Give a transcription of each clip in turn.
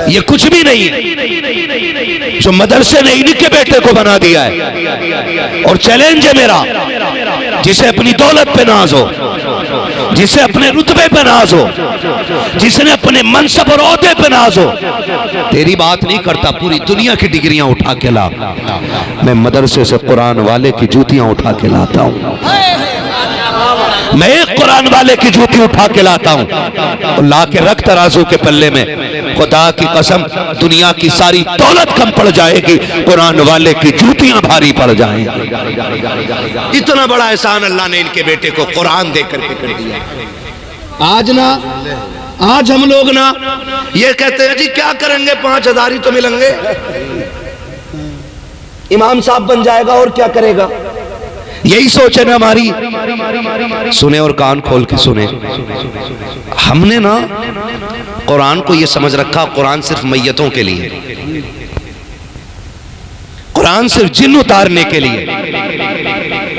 ये कुछ भी नहीं है जो मदरसे ने इनके बेटे को बना दिया है। और चैलेंज है मेरा, जिसे अपनी दौलत पे नाज हो, जिसे अपने रुतबे पे नाज हो, जिसने अपने मनसब और ओहदे पे नाज हो, तेरी बात नहीं करता, पूरी दुनिया की डिग्रियां उठा के ला। मैं मदरसे से कुरान वाले की जूतियां उठा के लाता हूं, मैं एक कुरान वाले की जूती उठा के लाता हूं और ला के रख तराजू के पल्ले में। खुदा की कसम, दुनिया की सारी दौलत कम पड़ जाएगी, कुरान वाले की जूतियां भारी पड़ जाएंगी। इतना बड़ा एहसान अल्लाह ने इनके बेटे को कुरान देकर के कर दिया। आज हम लोग ना ये कहते हैं जी क्या करेंगे, 5,000 ही तो मिलेंगे, इमाम साहब बन जाएगा और क्या करेगा, यही सोच है ना हमारी। सुने और कान खोल के सुने, हमने ना कुरान को ये समझ रखा, कुरान सिर्फ मैयतों के लिए, कुरान सिर्फ जिन उतारने के लिए।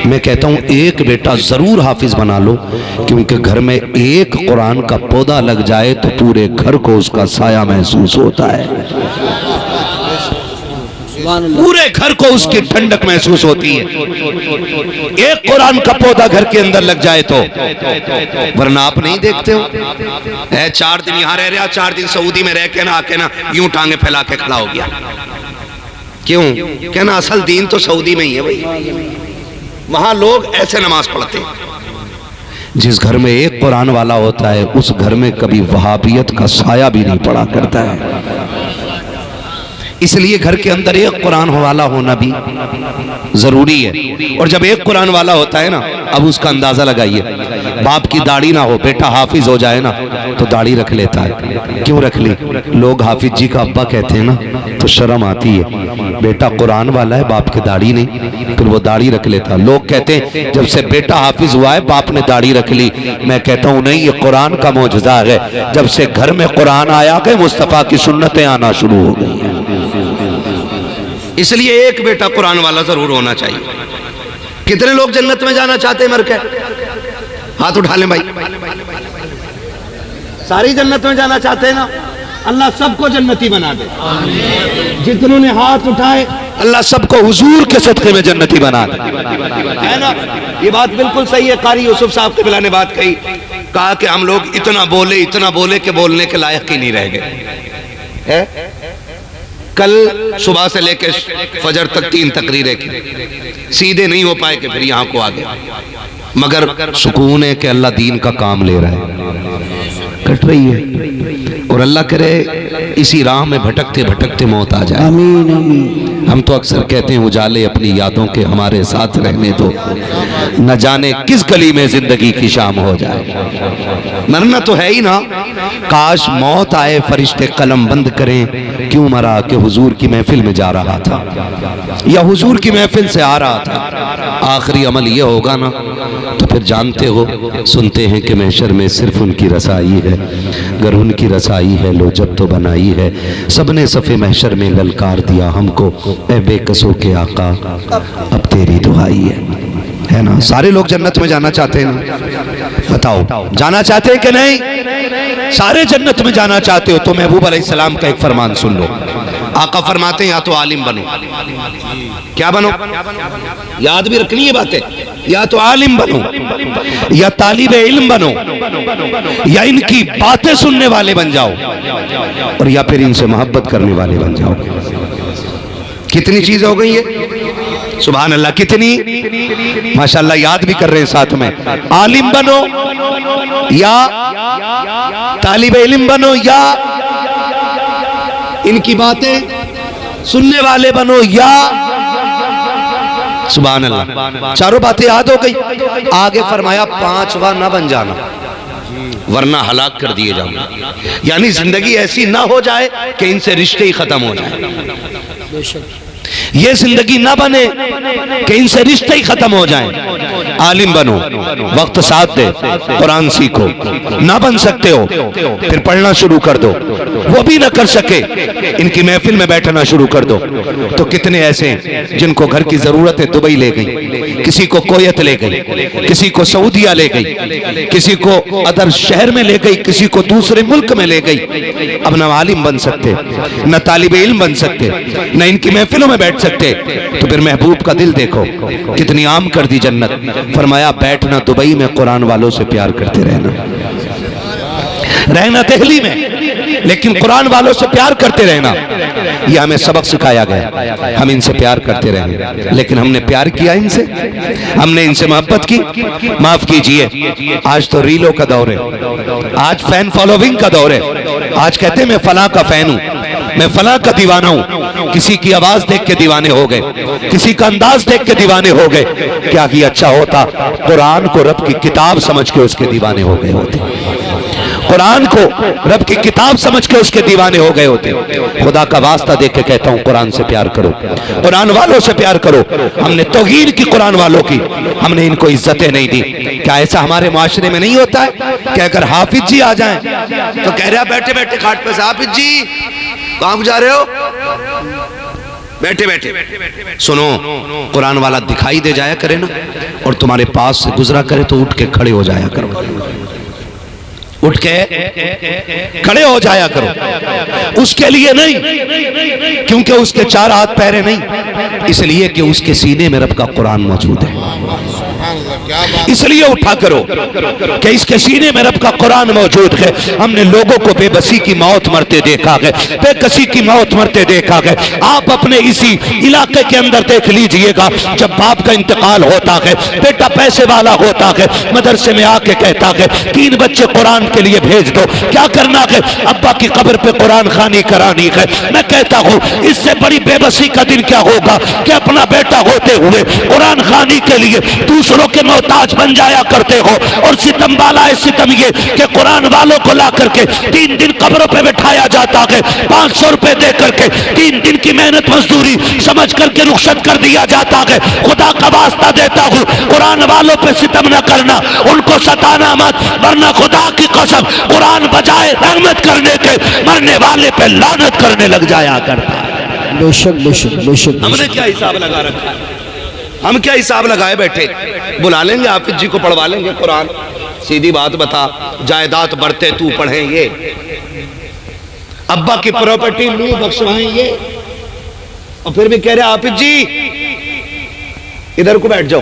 मैं कहता हूं एक बेटा जरूर हाफिज बना लो, क्योंकि घर में एक कुरान का पौधा लग जाए तो पूरे घर को उसका साया महसूस होता है, पूरे घर को उसकी ठंडक महसूस होती है। एक कुरान का पौधा घर के अंदर लग जाए तो, वरना आप नहीं देखते हो, 4 दिन यहां रह रहा, 4 दिन सऊदी में रह के ना आके ना यूं टांगे फैला के खड़ा हो गया। क्यों? कहना असल दीन तो सऊदी में ही है भाई, वहां लोग ऐसे नमाज पढ़ते हैं। जिस घर में एक कुरान वाला होता है उस घर में कभी वहाबियत का साया भी नहीं पड़ा करता है। इसलिए घर के अंदर एक कुरान वाला होना भी जरूरी है। और जब एक कुरान वाला होता है ना, अब उसका अंदाजा लगाइए, बाप की दाढ़ी ना हो, बेटा हाफिज हो जाए ना तो दाढ़ी रख लेता है। क्यों रख ली? लोग हाफिज जी का अब्बा कहते हैं ना तो शर्म आती है। बेटा कुरान वाला है, बाप की दाढ़ी नहीं, फिर वो दाढ़ी रख लेता। लोग कहते हैं जब से बेटा हाफिज हुआ है बाप ने दाढ़ी रख ली। मैं कहता हूं नहीं, ये कुरान का मौजज़ा है। जब से घर में कुरान आया कि मुस्तफ़ा की सुन्नतें आना शुरू हो गई हैं। इसलिए एक बेटा कुरान वाला जरूर होना चाहिए। कितने लोग जन्नत में जाना चाहते हैं मर के? हाथ उठा लें भाई। सारी जन्नत में जाना चाहते हैं ना? अल्लाह सबको जन्नती बना दे। जितनों ने हाथ उठाए अल्लाह सबको हुजूर के सदक़े में जन्नती बना दे, है ना? ये बात बिल्कुल सही है। कारी यूसुफ साहब के बिला ने बात कही, कहा कि हम लोग इतना बोले कि बोलने के लायक ही नहीं रह गए। कल सुबह से लेकर फजर तक 3 तकरीरें की, सीधे नहीं हो पाए कि फिर यहाँ को आ गए। मगर सुकून है कि अल्लाह दीन का काम ले रहा है, कट रही है। और अल्लाह करे इसी राह में भटकते भटकते मौत आ जाए। आमीन आमीन। हम तो अक्सर कहते हैं उजाले अपनी यादों के हमारे साथ रहने दो, न जाने किस गली में जिंदगी की शाम हो जाए। मरना तो है ही ना। काश मौत आए फरिश्ते कलम बंद करें, क्यों मरा कि हुजूर की महफिल में जा रहा था या हुजूर की महफिल से आ रहा था। आखिरी अमल ये होगा ना तो फिर जानते हो, सुनते हैं कि महशर में सिर्फ उनकी रसाई है। अगर उनकी रसाई है लो जब तो बनाई है। सबने सफ़े महशर में ललकार दिया हमको, ए बेकसों के आका अब तेरी दुआई है ना? सारे लोग जन्नत में जाना चाहते हैं ना? बताओ जाना चाहते हैं कि नहीं? सारे जन्नत में जाना चाहते हो तो महबूब अलैहिस्सलाम का एक फरमान सुन लो। आका फरमाते हैं या तो आलिम बनो, क्या बनो? याद भी रखनी है बातें। या तो आलिम बनो, या तालिबे इल्म बनो, या इनकी बातें सुनने वाले बन जाओ, और या फिर इनसे मोहब्बत करने वाले बन जाओ। कितनी चीज हो गई है, सुभान अल्लाह। कितनी माशाअल्लाह, याद भी कर रहे हैं साथ में। आलिम बनो या तालिबे इल्म बनो, या इनकी बातें सुनने वाले बनो, या सुभान अल्लाह। चारों बातें याद हो गई। आगे फरमाया 5वां ना बन जाना, वरना हलाक कर दिए जाओगे। यानी जिंदगी ऐसी ना हो जाए कि इनसे रिश्ते ही खत्म हो जाए। ये जिंदगी ना बने कि इनसे रिश्ते ही खत्म हो जाएं। आलिम बनो, वक्त साथ दे, कुरान सीखो। ना बन सकते हो फिर पढ़ना शुरू कर दो, वो भी ना कर सके इनकी महफिल में बैठना शुरू कर दो। तो कितने ऐसे हैं जिनको घर की जरूरत है, दुबई ले गई, किसी को कोयत ले गई, किसी को सऊदिया ले गई, किसी को अदर शहर में ले गई, किसी को दूसरे मुल्क में ले गई। अब न आलिम बन सकते, न तालिबे इल्म बन सकते, न इनकी महफिलों में बैठ सकते। तो फिर महबूब का दिल देखो कितनी आम कर दी जन्नत। फरमाया बैठना दुबई में, कुरान वालों से प्यार करते रहना दिल्ली में, लेकिन कुरान वालों से प्यार करते रहना। यह हमें सबक सिखाया गया। हम इनसे प्यार करते रहे, लेकिन हमने प्यार किया इनसे, हमने इनसे मोहब्बत की। माफ कीजिए, आज तो रीलों का दौर है, आज फैन फॉलोइंग का दौर है। आज कहते हैं मैं फला का फैन हूं, मैं फला का दीवाना हूं। किसी की आवाज देख के दीवाने हो गए, किसी का अंदाज देख के दीवाने हो गए। क्या ही अच्छा होता कुरान को रब की किताब समझ के उसके दीवाने हो गए होते, कुरान को रब की किताब समझ के उसके दीवाने हो गए होते। खुदा का वास्ता देख के कहता हूं, कुरान से प्यार करो, कुरान वालों से प्यार करो। हमने तौहीन की कुरान वालों की, हमने इनको इज्जतें नहीं दी। क्या ऐसा हमारे माशरे में नहीं होता है कि अगर हाफिज जी आ जाएं तो कह रहे बैठे बैठे खाट पे से, हाफिज जी कहां जा रहे हो? बैठे बैठे सुनो, कुरान वाला दिखाई दे जाया करे ना, और तुम्हारे पास से गुजरा करे तो उठ के खड़े हो जाया करो, उठ के खड़े हो जाया करो। उसके लिए नहीं, क्योंकि उसके चार हाथ पैरे नहीं, इसलिए कि उसके सीने में रब का कुरान मौजूद है। इसलिए उठा करो कि इसके सीने में रब का कुरान मौजूद है। हमने लोगों को बेबसी की मौत मरते देखा है, बेकसी की मौत मरते देखा है। आप अपने इसी इलाके के अंदर देख लीजिएगा, जब बाप का इंतकाल होता है, बेटा पैसे वाला होता है, मदरसे में आके कहता है 3 बच्चे कुरान के लिए भेज दो। क्या करना है? अब्बा की कब्र पे कुरान खानी करानी है। मैं कहता हूँ इससे बड़ी बेबसी का दिन क्या होगा कि अपना बेटा होते हुए कुरान खानी के लिए दूसरों के मोहताज बन जाया करते हो। और सितम वाला है सितम ये कि कुरान वालों को ला करके 3 दिन कब्रों पे बैठाया जाता है, 500 रुपए दे करके 3 दिन की मेहनत मजदूरी समझ करके रुखसत कर दिया जाता है। खुदा का वास्ता देता हूँ, कुरान वालों पे सितम न करना, उनको सताना मत, वरना खुदा की कसम कुरान बजाए रहमत करने के मरने वाले पे लानत करने लग जाया करता है। बेशक बेशक बेशक। हमने क्या हिसाब लगा रखा है? हम क्या हिसाब लगाए बैठे? बुला लेंगे हाफिज जी को, पढ़वा लेंगे कुरान। सीधी बात बता, जायदाद बढ़ते तू पढ़े ये, अब्बा की प्रॉपर्टी नहीं बख्शवाएं ये, और फिर भी कह रहे हाफिज जी इधर को बैठ जाओ।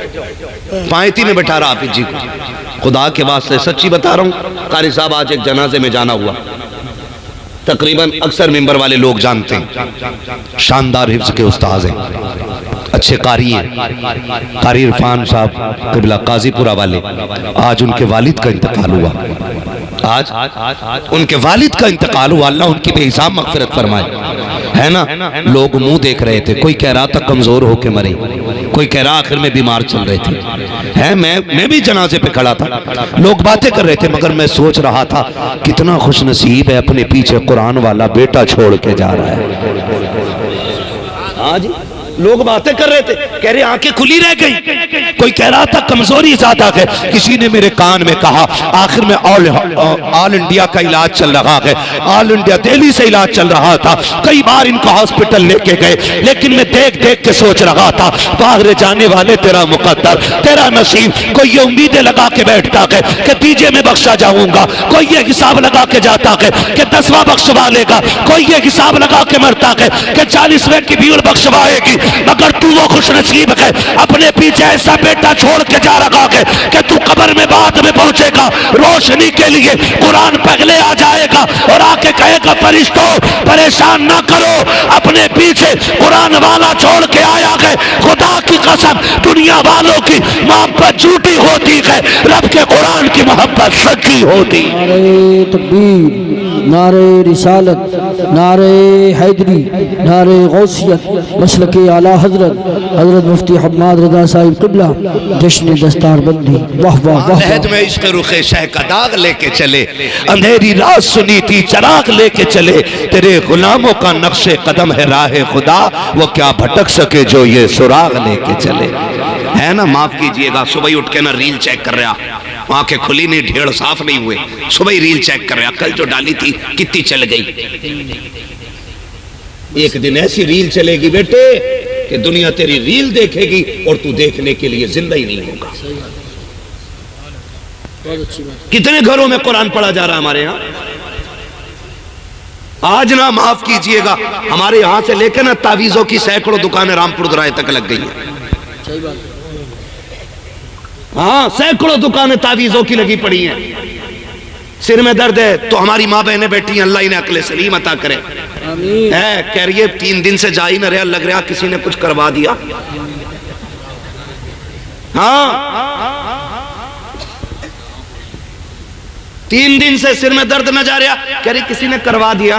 पायती में बैठा रहा हाफिज जी को। खुदा के वास्ते सच्ची बता रहा हूं, कारी साहब आज एक जनाजे में जाना हुआ, तकरीबन अक्सर मिंबर वाले लोग जानते हैं, शानदार हिफ्ज के उस्ताद हैं, अच्छे कारी हैं, कारी इरफान साहब किबला काजीपुरा वाले। आज उनके वालिद का इंतकाल हुआ, आज उनके वालिद का इंतकाल हुआ। अल्लाह उनकी बेहिसाब मगफिरत फरमाए, है ना। लोग मुंह देख रहे थे, कोई कह रहा था कमजोर होके मरे, कोई कह रहा आखिर में बीमार चल रहे थे। है मैं भी जनाजे पे खड़ा था, लोग बातें कर रहे थे, मगर मैं सोच रहा था कितना खुश नसीब है, अपने पीछे कुरान वाला बेटा छोड़ के जा रहा है। आज लोग बातें कर रहे थे, कह रहे आंखें खुली रह गई। कोई कह रहा था कमजोरी ज्यादा है। किसी ने मेरे कान में कहा आखिर में ऑल इंडिया का इलाज चल रहा है, ऑल इंडिया दिल्ली से इलाज चल रहा था, कई बार इनको हॉस्पिटल लेके गए, लेकिन मैं देख देख के सोच रहा था बाहर जाने वाले तेरा मुकद्दर, तेरा नसीब। कोई ये उम्मीदें लगा के बैठता है कि दीजिए मैं बख्शा जाऊंगा, कोई ये हिसाब लगा के जाता है कि 10वां बख्शवा लेगा, कोई ये हिसाब लगा के मरता है कि 40वें की भीड़ बख्शवाएगी। मगर तू वो खुश नसीब है, अपने पीछे ऐसा बेटा छोड़ के जा रहा है कि तू कब्र में बाद में पहुंचेगा, रोशनी के लिए कुरान पगले आ जाएगा और आके कहेगा फरिश्तों परेशान ना करो, अपने पीछे कुरान वाला छोड़ के आया है। खुदा की कसम दुनिया वालों की मोहब्बत झूठी होती है, रब के कुरान की मोहब्बत सच्ची होती। नारे तकबीर, नारे रिसालत, नारे हैदरी, नारे गौसियत, मसलक आला हजरत मुफ्ती हम्माद रज़ा साहिब क़िबला, जश्न दस्तार बंदी। वाह वाह वाह। लहद में इश्क़ रुख़े शह का दाग लेके चले, अंधेरी रात सुनी थी चराग लेके चले, तेरे गुलामों का नक्शे कदम है राह खुदा, वो क्या भटक सके जो ये सुराग लेके चले। है ना, माफ कीजिएगा, सुबह ही उठ के ना रील चेक कर रहा, आंखें खुली नहीं, ढेड़ साफ नहीं हुए, सुबह ही रील चेक कर रहा, कल जो डाली थी कितनी चल गई। एक दिन ऐसी रील चलेगी बेटे कि दुनिया तेरी रील देखेगी और तू देखने के लिए जिंदा ही नहीं होगा। कितने घरों में कुरान पढ़ा जा रहा है हमारे यहाँ। आज ना माफ कीजिएगा, हमारे यहां से लेकर ना तावीजों की सैकड़ों दुकानें रामपुर दुराए तक लग गई हैं। हाँ, सैकड़ों दुकानें तावीजों की लगी पड़ी हैं। सिर में दर्द है तो हमारी माँ बहनें बैठी हैं, अल्लाह इन्हें अक्ल सलीम अता करे। है कह रही है 3 दिन से जा ही न रहा, लग रहा किसी ने कुछ करवा दिया। हाँ, 3 दिन से सिर में दर्द न जा रहा, कह रही किसी ने करवा दिया।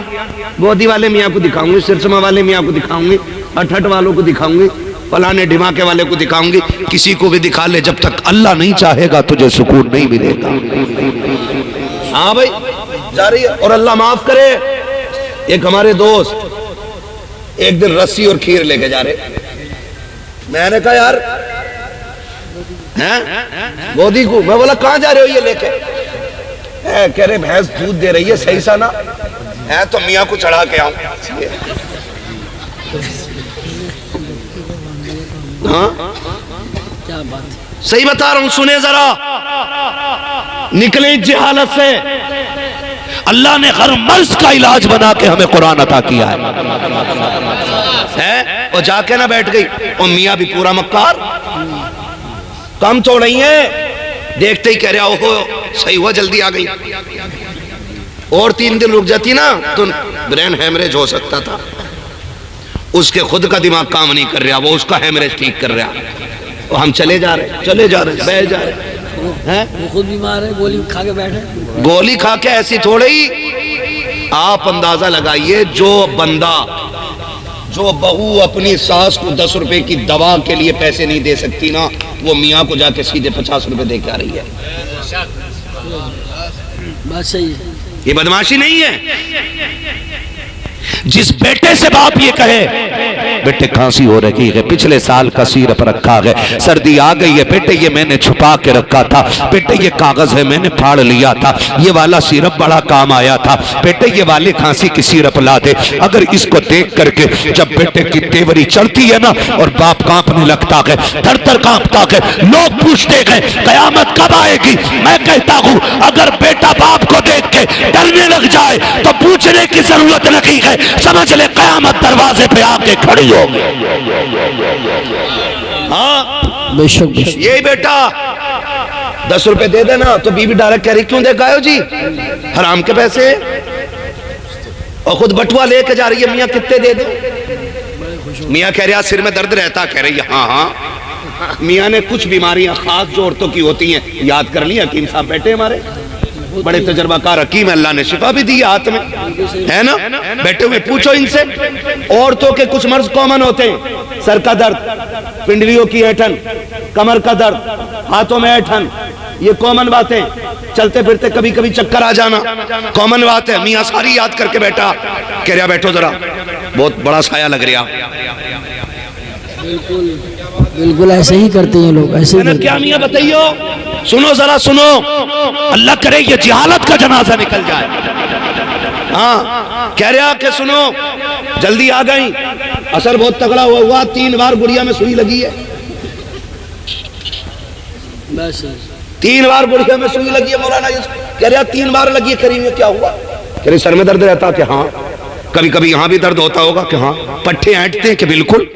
गोदी वाले मियाँ को दिखाऊंगी, सिरसमा वाले मियाँ को दिखाऊंगी, अठठ वालों को दिखाऊंगी, फलाने ढिमाके वाले को दिखाऊंगी, किसी को भी दिखा ले, जब तक अल्लाह नहीं चाहेगा तुझे सुकून नहीं मिलेगा। हाँ भाई, जा रही है। और अल्लाह माफ करे, एक हमारे दोस्त एक दिन रस्सी और खीर लेके जा रहे, मैंने कहा यार हैं गोदी को, मैं बोला कहां जा रहे हो ये लेके? कह रहे भैंस दूध दे रही है सही सा ना है, तो मियाँ को चढ़ा के आऊं। हाँ क्या बात, सही बता रहा हूं, सुने जरा, निकले इस जहालत से। अल्लाह ने हर मर्ज का इलाज बना के हमें कुरान अता किया है। और जाके ना बैठ गई, और मियाँ भी पूरा मक्कार, कम तो नहीं है, देखते ही कह रहा ओहो सही हुआ जल्दी आ गई। और 3 दिन रुक जाती ना तो ब्रेन हेमरेज हो सकता था। उसके खुद का दिमाग काम नहीं कर रहा, वो उसका हेमरेज ठीक कर रहा। और हम चले जा रहे बैठ जा रहे हैं। वो खुद बीमार है, गोली खा के बैठे। गोली खा के ऐसी थोड़ी ही। आप अंदाजा लगाइए, जो बहू अपनी सास को 10 रुपए की दवा के लिए पैसे नहीं दे सकती ना, वो मियाँ को जाके सीधे 50 रुपए दे के आ रही है। बात सही है, ये बदमाशी नहीं है। जिस बेटे से बाप ये कहे बेटे खांसी हो रही है, पिछले साल का सिरप रखा है, सर्दी आ गई है, बेटे ये मैंने छुपा के रखा था, बेटे ये कागज है मैंने फाड़ लिया था, ये वाला सिरप बड़ा काम आया था, बेटे ये वाली खांसी की सिरप ला दे। अगर इसको देख करके जब बेटे की तेवरी चढ़ती है ना, और बाप कांपने लगता है, थर-थर कांपता है, लोग पूछते हैं कयामत कब आएगी। मैं कहता हूं अगर बेटा बाप को देख के डरने लग जाए तो पूछने की जरूरत नहीं है, समझ ले कयामत दरवाजे पे आके खड़ी होगी। हाँ बेशक यही बेटा 10 रुपए दे देना, तो बीबी डायरेक्ट कह रही क्यों दे गायो जी, हराम के पैसे। और खुद बटुआ लेके जा रही है, मियाँ कितने दे दो। मियाँ कह रहा सिर में दर्द रहता, कह रही है हाँ। मियाँ ने कुछ बीमारियां खास जो औरतों की होती हैं याद कर ली। हकीम साहब बैठे हमारे, बड़े तजर्बाकार हकीम, अल्लाह ने शिफा भी दी हाथ में, है ना, बैठे हुए पूछो इनसे। औरतों के कुछ मर्ज कॉमन होते हैं, सर का दर्द, पिंडलियों की ऐंठन, कमर का दर्द, हाथों में ऐंठन, ये कॉमन बातें। चलते फिरते कभी कभी चक्कर आ जाना कॉमन बात है। मियाँ सारी याद करके बैठा, कह रहा बैठो जरा, बहुत बड़ा साया लग रहा। बिल्कुल ऐसे ही करते हैं लोग, ऐसे ही। क्या मियाँ बताइयो, सुनो जरा सुनो, अल्लाह करे ये जिहालत का जनाजा निकल जाए। हाँ कह रहा कि सुनो जल्दी आ गई, असर बहुत तगड़ा हुआ, 3 बार गुड़िया में सुई लगी है। 3 बार गुड़िया में सुई लगी है मौलाना। कह रहा 3 बार लगी है, करीब क्या हुआ? कह रही सर में दर्द रहता कि हाँ, कभी कभी यहाँ भी दर्द होता होगा कि हाँ, पट्टे ऐंठते हैं कि बिल्कुल,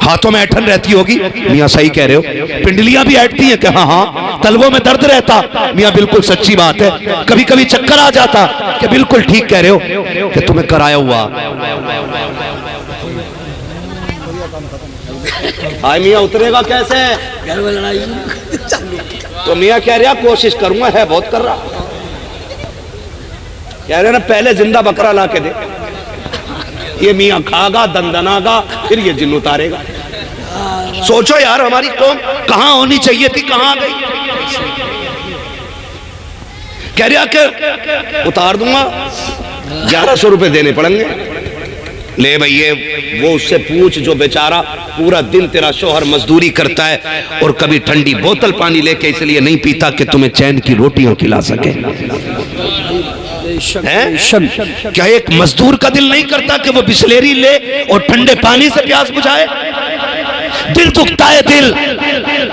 हाथों में ऐंठन रहती होगी, मियाँ सही कह रहे हो, पिंडलियां भी ऐंठती हैं कि हाँ हाँ, तलवों में दर्द रहता, मियाँ बिल्कुल सच्ची बात है, कभी कभी चक्कर आ जाता कि बिल्कुल ठीक कह रहे हो कि तुम्हें कराया हुआ। हाय मियाँ उतरेगा कैसे? घर में लड़ाई। तो मियाँ कह रहा कोशिश करूंगा, है बहुत कर रहा, कह रहे ना पहले जिंदा बकरा ला के दे, ये मियाँ खागा दंदनागा, फिर ये जिन उतारेगा। सोचो यार हमारी कौम कहां होनी चाहिए थी, कहां आ गई। कह रहा कि उतार दूंगा, 1100 रुपए देने पड़ेंगे। ले भैया वो उससे पूछ जो बेचारा पूरा दिन तेरा शोहर मजदूरी करता है और कभी ठंडी बोतल पानी लेके इसलिए नहीं पीता कि तुम्हें चैन की रोटियां खिला सके। क्या एक मजदूर का दिल नहीं करता कि वो बिस्लेरी ले और ठंडे पानी से प्यास बुझाए? दिल दुखता है दिल।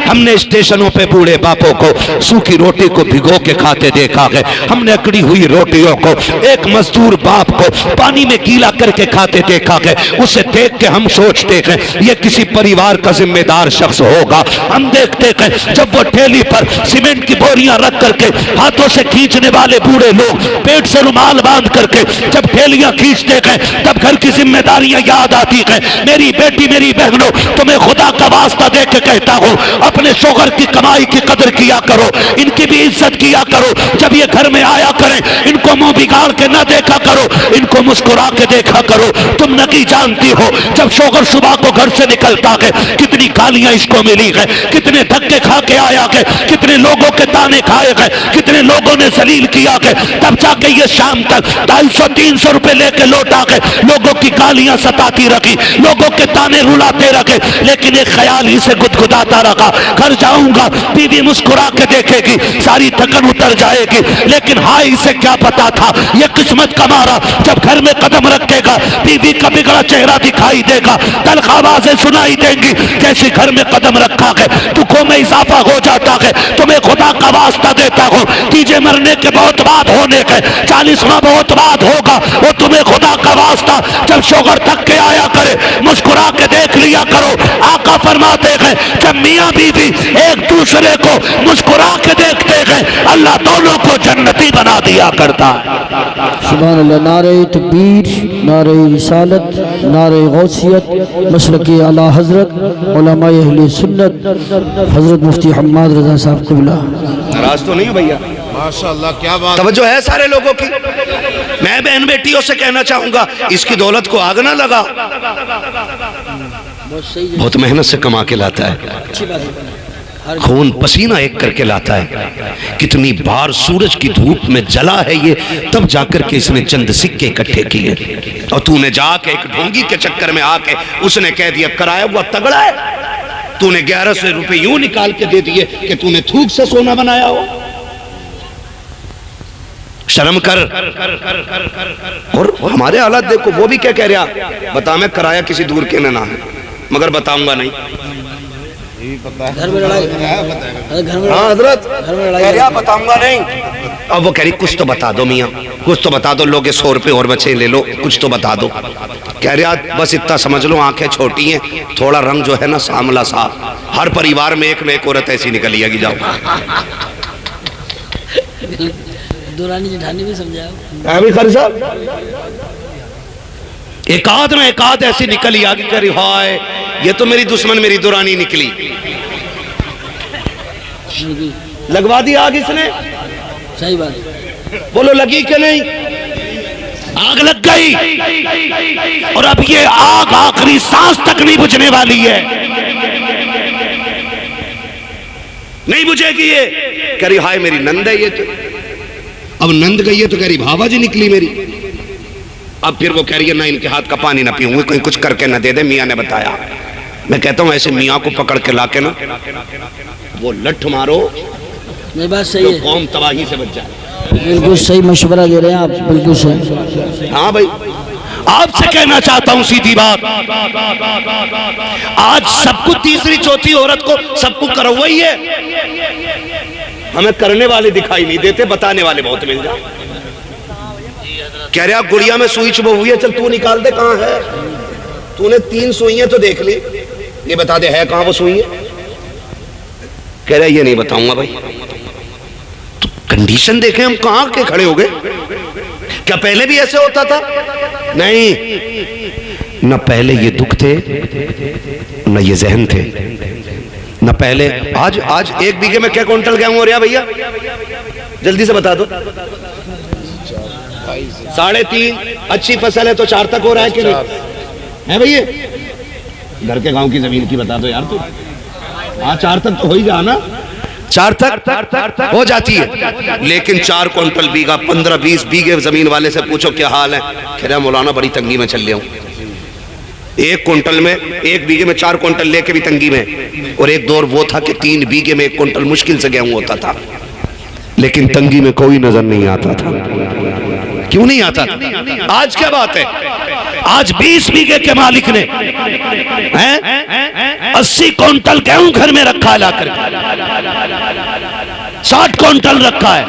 हमने स्टेशनों पे बूढ़े बापों को सूखी रोटी को भिगो के खाते देखा है, हमने अकड़ी हुई रोटियों को एक मजदूर बाप को पानी में गीला करके खाते देखा है। उसे देख के हम सोचते हैं ये किसी परिवार का जिम्मेदार शख्स होगा। हम देखते हैं जब वो ठेली पर सीमेंट की बोरियां रख करके हाथों से खींचने वाले बूढ़े लोग पेट से रुमाल बांध करके जब ठेलियां खींचते हैं तब घर की जिम्मेदारियां याद आती हैं। मेरी बेटी मेरी बहनों, तुम्हें खुदा का वास्ता दे के कहता हूं अपने शोहर की कमाई की कदर किया करो, इनकी भी इज्जत किया करो। जब ये घर में आया करें इनको मुंह बिगाड़ के ना देखा करो, इनको मुस्कुरा के देखा करो। तुम नहीं जानती हो जब शोहर सुबह को घर से निकलता है कितनी गालियां इसको मिली है, कितने धक्के खा के आया है, कितने लोगों के ताने खाए गए, कितने लोगों ने जलील किया है। तब जाके ये शाम तक 250-300 रुपए लेके लौटा के लोगों की गालियां सताती रखी, लोगों के ताने रुलाते रखे, लेकिन एक ख्याल ही से गुदगुदाता रखा घर जाऊंगा बीवी मुस्कुरा के देखेगी, सारी थकन उतर जाएगी। लेकिन हाय इसे क्या पता था ये किस्मत का मारा, जब घर में कदम रखेगा बीवी का बिगड़ा चेहरा दिखाई देगा, तल्ख आवाजें सुनाई देंगी जैसे घर में कदम रखा है दुखों में इजाफा हो जाता है। तुम्हें खुदा का वास्ता देता हूं तीजे मरने के बहुत बाद होने के 40वां बहुत बाद होगा, वो तुम्हें खुदा का वास्ता जब शोहर थक के आया करे मुस्कुरा के देख लिया करो। आका फरमाते हैं जब मियां बीवी एक दूसरे को मुस्कुरा के देखते हैं अल्लाह दोनों को जन्नती बना दिया करता है। सुभान अल्लाह। नारे तकबीर, नारे रिसालत, नारे गौसियत, मसलके आला हजरत उलमाए अहले सुन्नत हजरत मुफ्ती हम्माद रजा साहब क़िबला। नाराज तो नहीं हो भैया? माशाअल्लाह क्या बात। तवज्जो है सारे लोगों की। मैं बहन बेटियों से कहना चाहूंगा इसकी दौलत को आग ना लगा, बहुत मेहनत से कमा के लाता है, खून पसीना एक करके लाता है। कितनी बार सूरज की धूप में जला है ये, तब जाकर के इसने चंद सिक्के इकट्ठे किए, और तूने जाके एक ढोंगी के चक्कर में आके उसने कह दिया कराया हुआ तगड़ा है, तूने 1100 रुपए यूं निकाल के दे दिए कि तूने थूक से सोना बनाया हो। शर्म कर। और हमारे हालात देखो, वो भी क्या कह रहा, बता मैं कराया किसी दूर के ना है मगर बताऊंगा नहीं। घर में लड़ाई, हाँ हजरत घर में लड़ाई, कह रहा बताऊंगा नहीं। अब वो कह रही कुछ तो बता दो मियाँ, कुछ तो बता दो, लोग 100 रुपए और बचे ले लो, कुछ तो बता दो। कह रहा बस इतना समझ लो आंखें छोटी हैं, थोड़ा रंग जो है ना सामला सा, हर परिवार में एक न एक औरत ऐसी निकली आगे जाओ। दुरानी जेठानी भी समझाओ। अभी खर साहब एकाध ना एकाध ऐसी निकली आगे कह रही हाय ये तो मेरी दुश्मन मेरी दुरानी निकली, लगवा दी आग इसने। सही बात। बोलो लगी कि नहीं? आग लग गई, और अब ये आग आखिरी सांस तक नहीं बुझने वाली है, नहीं बुझेगी ये। कह रही हाय मेरी नंद है ये, तो अब नंद गई है तो कह रही भावा जी निकली मेरी। अब फिर वो कह रही है ना इनके हाथ का पानी ना पीऊंगी, कोई कुछ करके ना दे दे, मियाँ ने बताया। मैं कहता हूँ ऐसे मियाँ को पकड़ के लाके ना वो लठ मारो, ये बात सही है, कौम तबाही से बच जाए। बिल्कुल सही मशवरा दे रहे हैं आप, बिल्कुल सही। हाँ भाई आपसे कहना चाहता हूं सीधी बात, आज सबको तीसरी चौथी औरत को सबको करवा ही है, हमें करने वाले दिखाई नहीं देते, बताने वाले बहुत मिल जाए। कह रहा गुड़िया में सुई चुभ हुई है, चल तू निकाल दे कहां है, तूने 3 सुइयां तो देख ली, ये बता दे है कहां वो सुई है। कह रहा ये नहीं बताऊंगा भाई। तो कंडीशन देखें हम कहां के खड़े हो गए, क्या पहले भी ऐसे होता था? नहीं, न पहले ये दुख थे न ये जहन थे, न पहले। आज 1 बीघे में क्या क्विंटल गेहूं हो रहा भैया, जल्दी से बता दो। 3.5। अच्छी फसल है तो 4 तक हो रहा है कि नहीं है भैया? घर के गांव की जमीन की बता दो यार तू। हाँ 4 तक तो हो ही जा ना, 4 तक हो जाती है, लेकिन 4 क्विंटल बीघा 15-20 बीघे जमीन वाले से पूछो क्या हाल है, कह रहा मौलाना बड़ी तंगी में चल रहा हूं। 1 क्विंटल में 1 बीघे में 4 क्विंटल लेके भी तंगी में, और एक दौर वो था कि 3 बीघे में 1 क्विंटल मुश्किल से गेहूं होता था, लेकिन तंगी में कोई नजर नहीं आता था। क्यों नहीं आता? आज क्या बात है, आज 20 बीघे के मालिक ने 80 क्विंटल गेहूं घर में रखा है, लाकर 60 क्विंटल रखा है,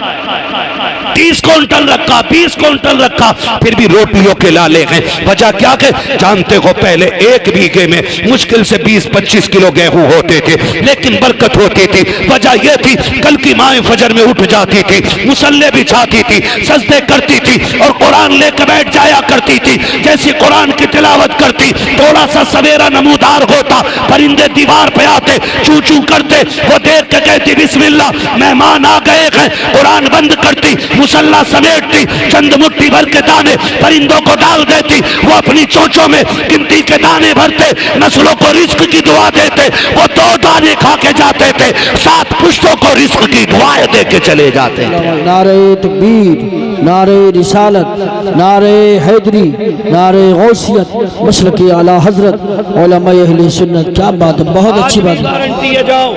30 क्विंटल रखा, 20 क्विंटल रखा, फिर भी रोटियों के लाले हैं। वजह क्या है जानते हो? पहले 1 बीघे में मुश्किल से 20-25 किलो गेहूं होते थे, लेकिन बरकत होती थी। वजह यह थी, कल की माएं फजर में उठ जाती थी, मुसल्ले बिछाती थी, सजदे करती थी और कुरान लेकर बैठ जाया करती थी। जैसी कुरान की तिलावत करती, थोड़ा सा सवेरा नमूदार होता, परिंदे दीवार पे आते, चू चू करते, वो देख के कहती बिस्मिल्लाह, मेहमान आ गए हैं। कुरान बंद करती, मुसल्ला समेटती, चंद मुट्ठी भर के दाने परिंदों को डाल देती, वो अपनी चोंचों में गिनती के दाने भरते, नस्लों को रिस्क की दुआ देते। वो 2 दाने खा के जाते थे, 7 पुश्तों को रिस्क की दुआएं दे के चले जाते थे। नारे तकबीर, नारे रिसालत, नारे हैदरी, नारे गौसियत, मसलक आला हजरत उलमा अहले सुन्नत। क्या बात है, बहुत अच्छी बात है। गारंटी है, जाओ,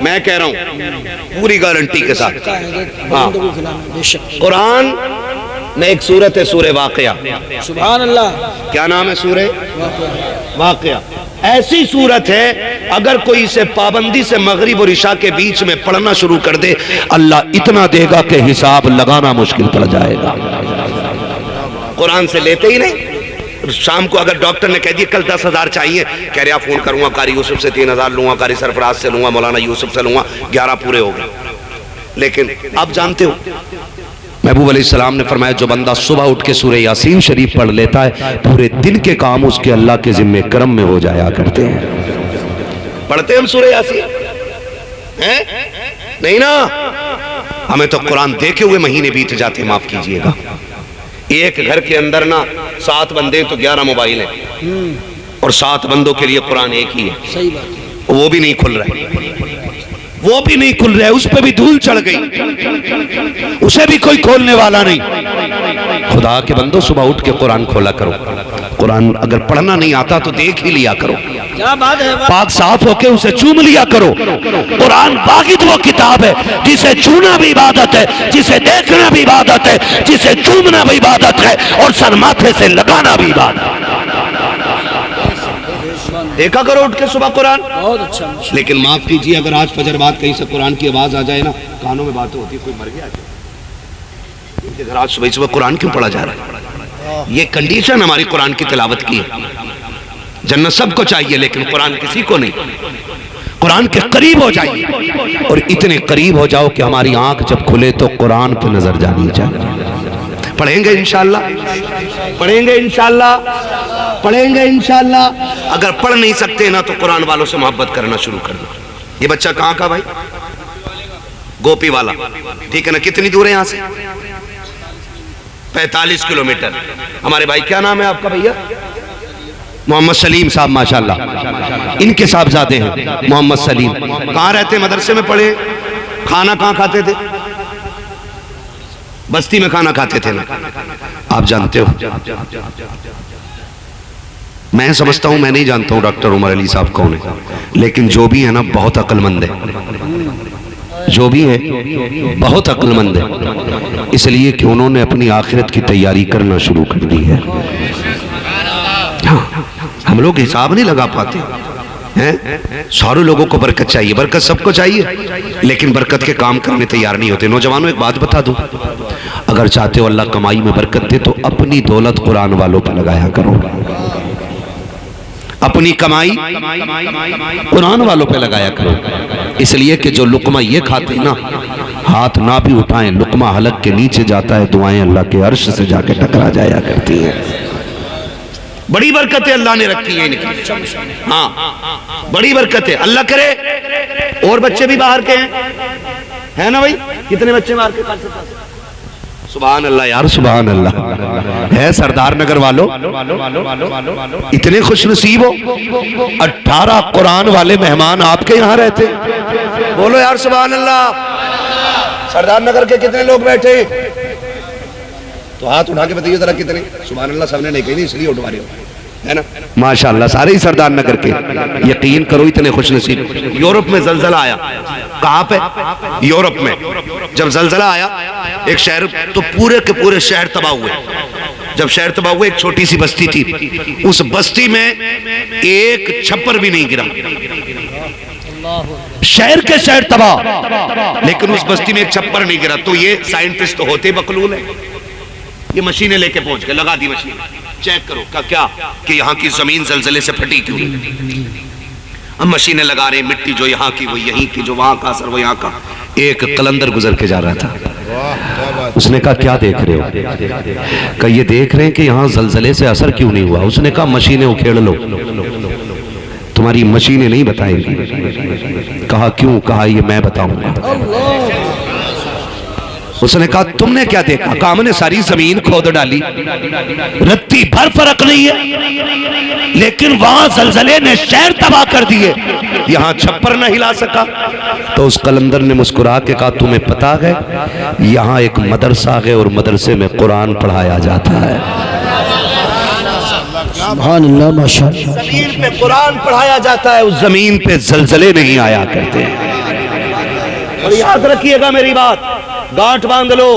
मैं कह रहा हूं पूरी गारंटी के साथ। हाँ, कुरान में एक सूरत है, सूरह वाक़िया। सुभान अल्लाह। क्या नाम है? सूरह वाक़िया। ऐसी सूरत है, अगर कोई इसे पाबंदी से मगरिब और इशा के बीच में पढ़ना शुरू कर दे, अल्लाह इतना देगा कि हिसाब लगाना मुश्किल पड़ जाएगा। कुरान से लेते ही नहीं। शाम को अगर डॉक्टर ने कह दिया कल 10,000 चाहिए, कह रहे फोन करूंगा, कारी यूसुफ से 3,000 लूंगा, कारी सरफराज से लूंगा, मौलाना यूसुफ से लूंगा, 11 पूरे हो गए। लेकिन आप जानते हो महबूब अलैहिस्सलाम ने फरमाया, जो बंदा सुबह उठ के सूरह यासीन शरीफ पढ़ लेता है, पूरे दिन के काम उसके अल्लाह के जिम्मे करम में हो जाया करते हैं। पढ़ते हम सूरह यासीन हैं? नहीं ना, हमें तो कुरान देखे हुए महीने बीत जाते, माफ कीजिएगा। एक घर के अंदर ना 7 बंदे तो 11 मोबाइल हैं, और 7 बंदों के लिए कुरान एक ही है। सही बात है। वो भी नहीं खुल रहा है, वो भी नहीं खुल रहा है, उस पर भी धूल चढ़ गई, उसे भी कोई खोलने वाला नहीं। खुदा के बंदो, सुबह उठ के कुरान खोला करो। कुरान अगर पढ़ना नहीं आता तो देख ही लिया करो। क्या बात है, पाक साफ होके उसे चूम लिया करो। कुरान वाहिद वो किताब है जिसे छूना भी इबादत है, जिसे देखना भी इबादत है, जिसे चूमना भी इबादत है, और सर माथे से लगाना भी इबादत है। देखा करो उठ के सुबह कुरान। बहुत अच्छा। लेकिन माफ कीजिए, अगर आज फजर बाद कहीं से कुरान की आवाज आ जाए ना, कानों में बातें होती, कोई मर गया, इनके घर आज सुबह सुबह कुरान क्यों पढ़ा जा रहा है? ये कंडीशन हमारी कुरान की तिलावत की है। जन्नत सबको चाहिए, लेकिन कुरान किसी को नहीं। कुरान के करीब हो जाइए, और इतने करीब हो जाओ कि हमारी आंख जब खुले तो कुरान पे नजर जानी चाहिए। पढ़ेंगे इंशाअल्लाह, पढ़ेंगे इंशाअल्लाह, पढ़ेंगे इंशाअल्लाह। अगर पढ़ नहीं सकते ना, तो कुरान वालों से मोहब्बत करना शुरू कर दो। ये बच्चा कहाँ का भाई? गोपी वाला, ठीक है ना? कितनी दूर है यहाँ से? 45 किलोमीटर। हमारे भाई, क्या नाम है आपका भैया? मोहम्मद सलीम साहब, माशाल्लाह। इनके साहबजादे हैं मोहम्मद सलीम। कहाँ रहते? मदरसे में पढ़े। खाना कहाँ खाते थे? बस्ती में खाना खाते थे ना, आप जानते हो। मैं समझता हूं, मैं नहीं जानता हूं डॉक्टर उमर अली साहब कौन है, लेकिन जो भी है ना, बहुत अक्लमंद है। जो भी है बहुत अक्लमंद है, इसलिए कि उन्होंने अपनी आखिरत की तैयारी करना शुरू कर दी है। हाँ, हम लोग हिसाब नहीं लगा पाते हैं। सारे लोगों को बरकत चाहिए, बरकत सबको चाहिए, लेकिन बरकत के काम करने तैयार नहीं होते। नौजवानों, एक बात बता दूं, अगर चाहते हो अल्लाह कमाई में बरकत दे, तो अपनी दौलत कुरान वालों पर लगाया करो। अपनी कमाई कुरान वालों पे लगाया करो, इसलिए कि जो लुकमा ये खाते ना, हाथ ना भी उठाएं, लुकमा हलक के नीचे जाता है, दुआएं अल्लाह के अर्श से जाके टकरा जाया करती हैं। बड़ी बरकतें अल्लाह ने रखी है इनकी। हाँ, बड़ी बरकत है। अल्लाह करे और बच्चे भी बाहर के हैं ना भाई? कितने बच्चे बाहर के? सुभान अल्लाह यार, सुभान अल्लाह। है सरदार नगर वालों, इतने खुश नसीब हो, 18 कुरान वाले मेहमान आपके यहाँ रहते। बोलो यार सुभान अल्लाह। सरदार नगर के कितने लोग बैठे? तो हाथ उठा के बताइए जरा कितने? सुभान अल्लाह सबने नहीं कही, इसलिए उठवा रहे हो। है ना, माशाअल्लाह सारे ही सरदार नगर के। यकीन करो इतने खुशनसीब। यूरोप में जलजला आया, कहाँ पे? यूरोप में जब जलजला आया एक शहर, तो पूरे के पूरे शहर तबाह हुए। जब शहर तबाह हुए, एक छोटी सी बस्ती थी, उस बस्ती में एक छप्पर भी नहीं गिरा। शहर के शहर तबाह, लेकिन उस बस्ती में एक छप्पर नहीं गिरा। तो ये साइंटिस्ट तो होते बकलूल है, ये मशीनें लेके पहुंच गए, लगा दी मशीन, चेक करो क्या कि यहाँ की जमीन जलजले से फटी क्यों नहीं। हम मशीनें लगा रहे, मिट्टी जो यहाँ की वो यहीं की, जो वहां का असर वो यहाँ का। एक कलंदर गुजर के जा रहा था, उसने कहा क्या देख रहे हो? कहा ये देख रहे हैं कि यहाँ जलजले से असर क्यों नहीं हुआ। उसने कहा मशीनें उखेड़ लो, तुम्हारी मशीनें नहीं बताएंगी। कहा क्यों? कहा ये मैं बताऊंगा। उसने कहा तुमने क्या देखा? कहा हमने सारी जमीन खोद डाली, रत्ती भर फर्क नहीं है, लेकिन वहां जलजले ने शहर तबाह कर दिए, यहाँ छप्पर न हिला सका। तो उस कलंदर ने मुस्कुरा के कहा तुम्हें पता है यहाँ एक मदरसा है और मदरसे में कुरान पढ़ाया जाता है। सुभान अल्लाह, माशाअल्लाह। जमीन पे कुरान पढ़ाया जाता है, उस जमीन पे जलजले नहीं आया करते। और याद रखिएगा मेरी बात, गांठ बांध लो,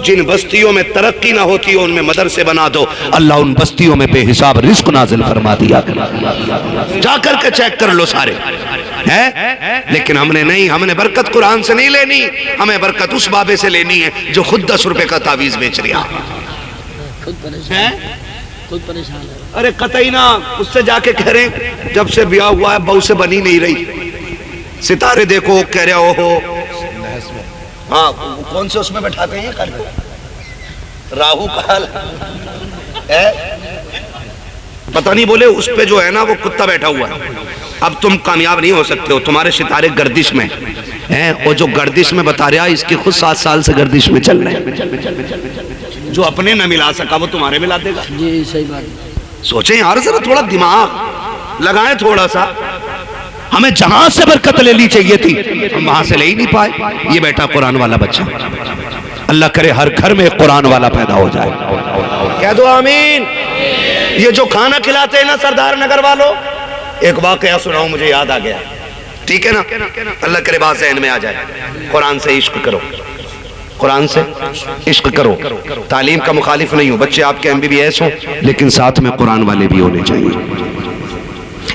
जिन बस्तियों में तरक्की ना होती हो उनमें मदरसे बना दो, अल्लाह उन बस्तियों में बेहिसाब रिस्क नाजिल फरमा दिया। जाकर के चेक कर लो सारे है। लेकिन हमने नहीं, हमने बरकत कुरान से नहीं लेनी, हमें बरकत उस बाबे से लेनी है जो खुद 10 रुपए का तावीज बेच रहा है। खुद परेशान है। अरे कतई ना, उससे जाके कह रहे जब से ब्याह हुआ है बहू से बनी नहीं रही, सितारे देखो कह रहे हो। हाँ, कौन से उसमें बैठाते हैं कल राहु काल है, पता नहीं, बोले उस पे जो है ना वो कुत्ता बैठा हुआ है। अब तुम कामयाब नहीं हो सकते हो, तुम्हारे सितारे गर्दिश में हैं, और जो गर्दिश में बता रहा है इसके खुद 7 साल से गर्दिश में चल रहे हैं। जो अपने न मिला सका वो तुम्हारे मिला देगा। जी सही बात। सोचें यार, जरा थोड़ा दिमाग लगाएं थोड़ा सा। हमें जहां से बरकत लेनी चाहिए थी हम वहां से ले ही नहीं पाए। ये बैठा कुरान वाला बच्चा, अल्लाह करे हर घर में कुरान वाला पैदा हो जाए। कह दो आमीन। ये जो खाना खिलाते हैं ना सरदार नगर वालों, एक वाकया सुनाऊं, मुझे याद आ गया, ठीक है ना? अल्लाह करे बात ज़हन में आ जाए। कुरान से इश्क करो, कुरान से इश्क करो। तालीम का मुखालिफ नहीं हो, बच्चे आपके MBBS हो, लेकिन साथ में कुरान वाले भी होने चाहिए।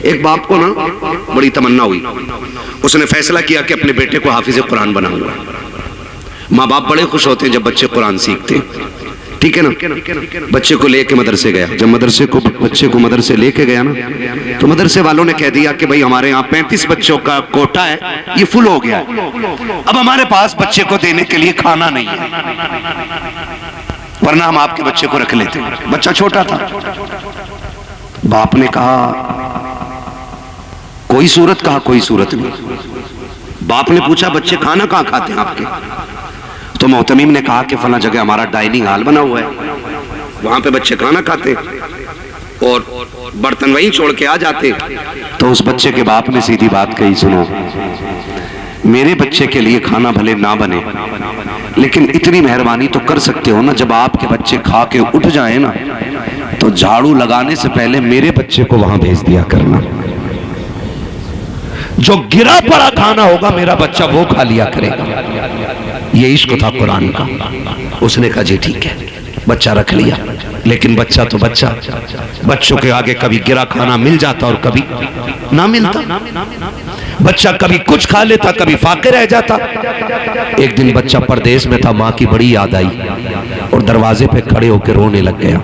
एक बाप को ना बड़ी तमन्ना हुई, उसने फैसला किया कि अपने बेटे को हाफिज कुरान बनाऊंगा। माँ बाप बड़े खुश होते हैं जब बच्चे कुरान सीखते हैं, ठीक है ना? बच्चे को लेके मदरसे गया। जब बच्चे को मदरसे लेके गया ना, तो मदरसे वालों ने कह दिया कि भाई हमारे यहाँ 35 बच्चों का कोटा है, ये फुल हो गया है, अब हमारे पास बच्चे को देने के लिए खाना नहीं है, वरना हम आपके बच्चे को रख लेते। बच्चा छोटा था। बाप ने कहा कोई सूरत? कहा कोई सूरत नहीं। बाप ने पूछा बच्चे खाना कहाँ खाते हैं आपके? तो मोहतमीम ने कहा कि फला जगह हमारा डाइनिंग हॉल बना हुआ है, वहां पे बच्चे खाना खाते और बर्तन वहीं छोड़ के आ जाते। तो उस बच्चे के बाप ने सीधी बात कही, सुनो मेरे बच्चे के लिए खाना भले ना बने, लेकिन इतनी मेहरबानी तो कर सकते हो ना, जब आपके बच्चे खा के उठ जाए ना तो झाड़ू लगाने से पहले मेरे बच्चे को वहां भेज दिया करना। जो गिरा पड़ा खाना होगा मेरा बच्चा वो खा लिया करेगा। ये इश्क था कुरान का। उसने कहा जी ठीक है, बच्चा रख लिया। लेकिन बच्चा तो बच्चा, बच्चों के आगे कभी गिरा खाना मिल जाता और कभी ना मिलता। बच्चा कभी कुछ खा लेता, कभी फाके रह जाता। एक दिन बच्चा परदेश में था, माँ की बड़ी याद आई और दरवाजे पे खड़े होकर रोने लग गया।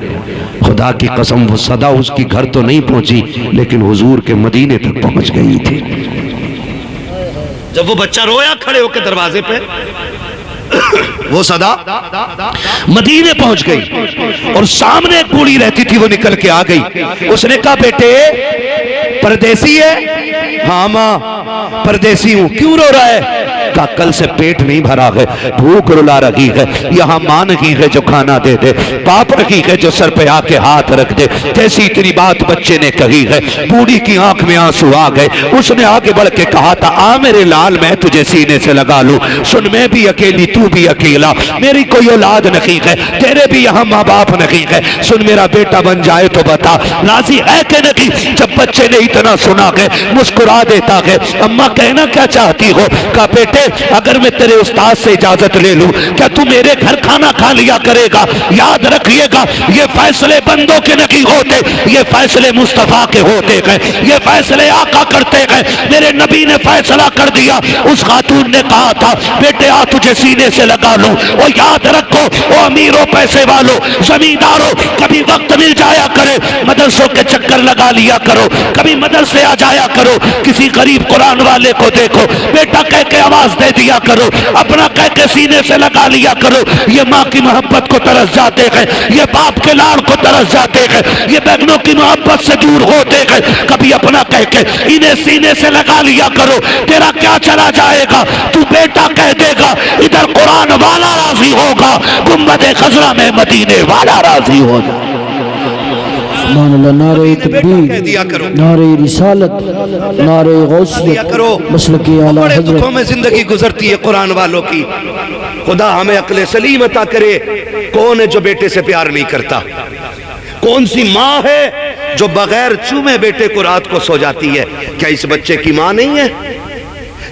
खुदा की कसम वो सदा उसकी घर तो नहीं पहुंची, लेकिन हुजूर के मदीने तक पहुंच गई थी। जब वो बच्चा रोया खड़े होकर दरवाजे पे, वो सदा मदीने पहुंच गई और सामने एक बूढ़ी रहती थी, वो निकल के आ गई। उसने कहा बेटे परदेसी है? हाँ माँ परदेसी हूं। क्यों रो रहा है? का कल से पेट नहीं भरा है, भूख रुला रही है, यहाँ मां नहीं है जो खाना दे दे, बाप नहीं है जो सर पे आके हाथ रख दे। जैसी इतनी बात बच्चे ने कही है, बूढ़ी की आंख में आंसू आ गए। उसने आगे बढ़ के कहा था, आ मेरे लाल मैं तुझे सीने से लगा लूं, सुन मैं भी अकेली तू भी अकेला, मेरी कोई औलाद नहीं है, तेरे भी यहाँ माँ बाप नहीं है, सुन मेरा बेटा बन जाए तो बता राजी है कि नहीं। जब बच्चे ने इतना सुना है मुस्कुरा देता है, अम्मा कहना क्या चाहती हो? कहा बेटे अगर मैं तेरे उस्ताद से इजाजत ले लूं क्या तू मेरे घर खाना खा लिया करेगा? याद रखिएगा ये फैसले बंदों के नहीं होते, ये फैसले मुस्तफा के होते हैं, ये फैसले आका करते हैं। मेरे नबी ने फैसला कर दिया। उस खातून ने कहा था बेटे आ तुझे सीने से लगा लूं। और याद रखो ओ अमीरों पैसे वालों जमींदारों, कभी वक्त मिल जाया करे मदरसों के चक्कर लगा लिया करो, कभी मदरसे आ जाया करो, किसी गरीब कुरान वाले को देखो बेटा कह के आवाज दे दिया करो, अपना कह के सीने से लगा लिया करो। ये माँ की मोहब्बत को तरस जाते हैं, ये बाप के लाड़ को तरस जाते हैं, ये बहनों की मोहब्बत से दूर होते हैं। कभी अपना कह के इन्हें सीने से लगा लिया करो। तेरा क्या चला जाएगा? तू बेटा कह देगा, इधर कुरान वाला राजी होगा, गुम्बद खजरा में मदीने वाला राजी होगा। नारे तकबीर, नारे रिसालत, नारे गौसियत, मसलके आला बड़े हज़रत। दुखों में जिंदगी गुजरती है कुरान वालों की। खुदा हमें अक्ल सलीम अता करे। कौन है जो बेटे से प्यार नहीं करता? कौन सी माँ है जो बगैर चूमे बेटे को रात को सो जाती है? क्या इस बच्चे की माँ नहीं है?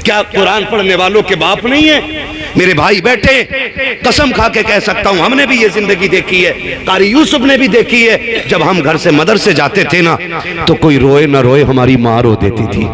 क्या कुरान पढ़ने वालों के बाप नहीं है? मेरे भाई बेटे कसम खा के कह सकता हूं, हमने भी ये जिंदगी देखी है, कारी यूसुफ ने भी देखी है। जब हम घर से मदरसे जाते थे ना तो कोई रोए ना रोए हमारी माँ रो देती थी।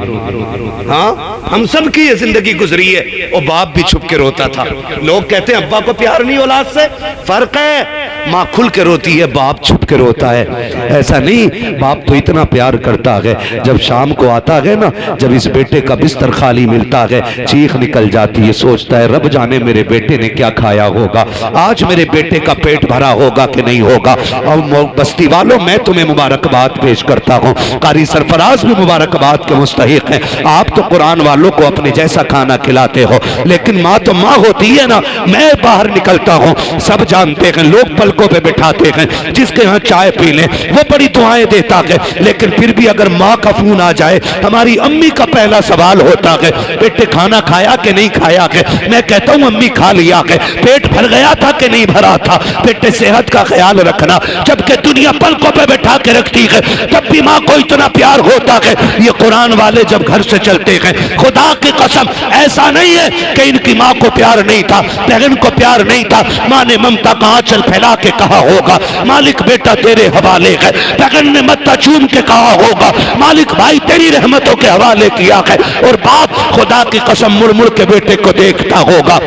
हाँ हम सब की ये जिंदगी गुजरी है। और बाप भी छुप के रोता था। लोग कहते हैं अब्बा को प्यार नहीं औलाद से, फर्क है। माँ खुल के रोती है, बाप छुप के रोता है। ऐसा नहीं, बाप तो इतना प्यार करता है, जब शाम को आता है ना, जब इस बेटे का बिस्तर खाली मिलता है, चीख निकल जाती है। सोचता है रब जाने मेरे बेटे ने क्या खाया होगा, आज मेरे बेटे का पेट भरा होगा कि नहीं होगा। और बस्ती वालों मैं तुम्हें मुबारकबाद पेश करता हूँ, कारी सरफराज भी मुबारकबाद के मुस्तहिक हैं। आप तो कुरान वालों को अपने जैसा खाना खिलाते हो, लेकिन माँ तो माँ होती है ना। मैं बाहर निकलता हूँ, सब जानते हैं, लोग पलकों पे बिठाते हैं, जिसके यहाँ चाय पी लें वो बड़ी दुआएं देता है। लेकिन फिर भी अगर माँ का फोन आ जाए, हमारी अम्मी का पहला सवाल होता है बेटे खाना खाया कि नहीं खाया है? मैं कहता हूँ अम्मी खा लिया है। पेट भर गया था कि नहीं भरा था? बेटे सेहत का ख्याल रखना। जबकि दुनिया पलकों पे बैठा के रखती है, तब भी माँ को इतना प्यार होता है। ये कुरान वाले जब घर से चलते हैं, खुदा की कसम ऐसा नहीं है कि इनकी माँ को प्यार नहीं था, बहन को प्यार नहीं था। माँ ने ममता का आंचल फैला के कहा होगा मालिक बेटा तेरे हवाले है। बहन ने मत्था चूम के कहा होगा मालिक भाई तेरी रहमतों के हवाले किया है। और बाप खुदा की कसम मुड़ मुड़ के बेटे को देखता होगा,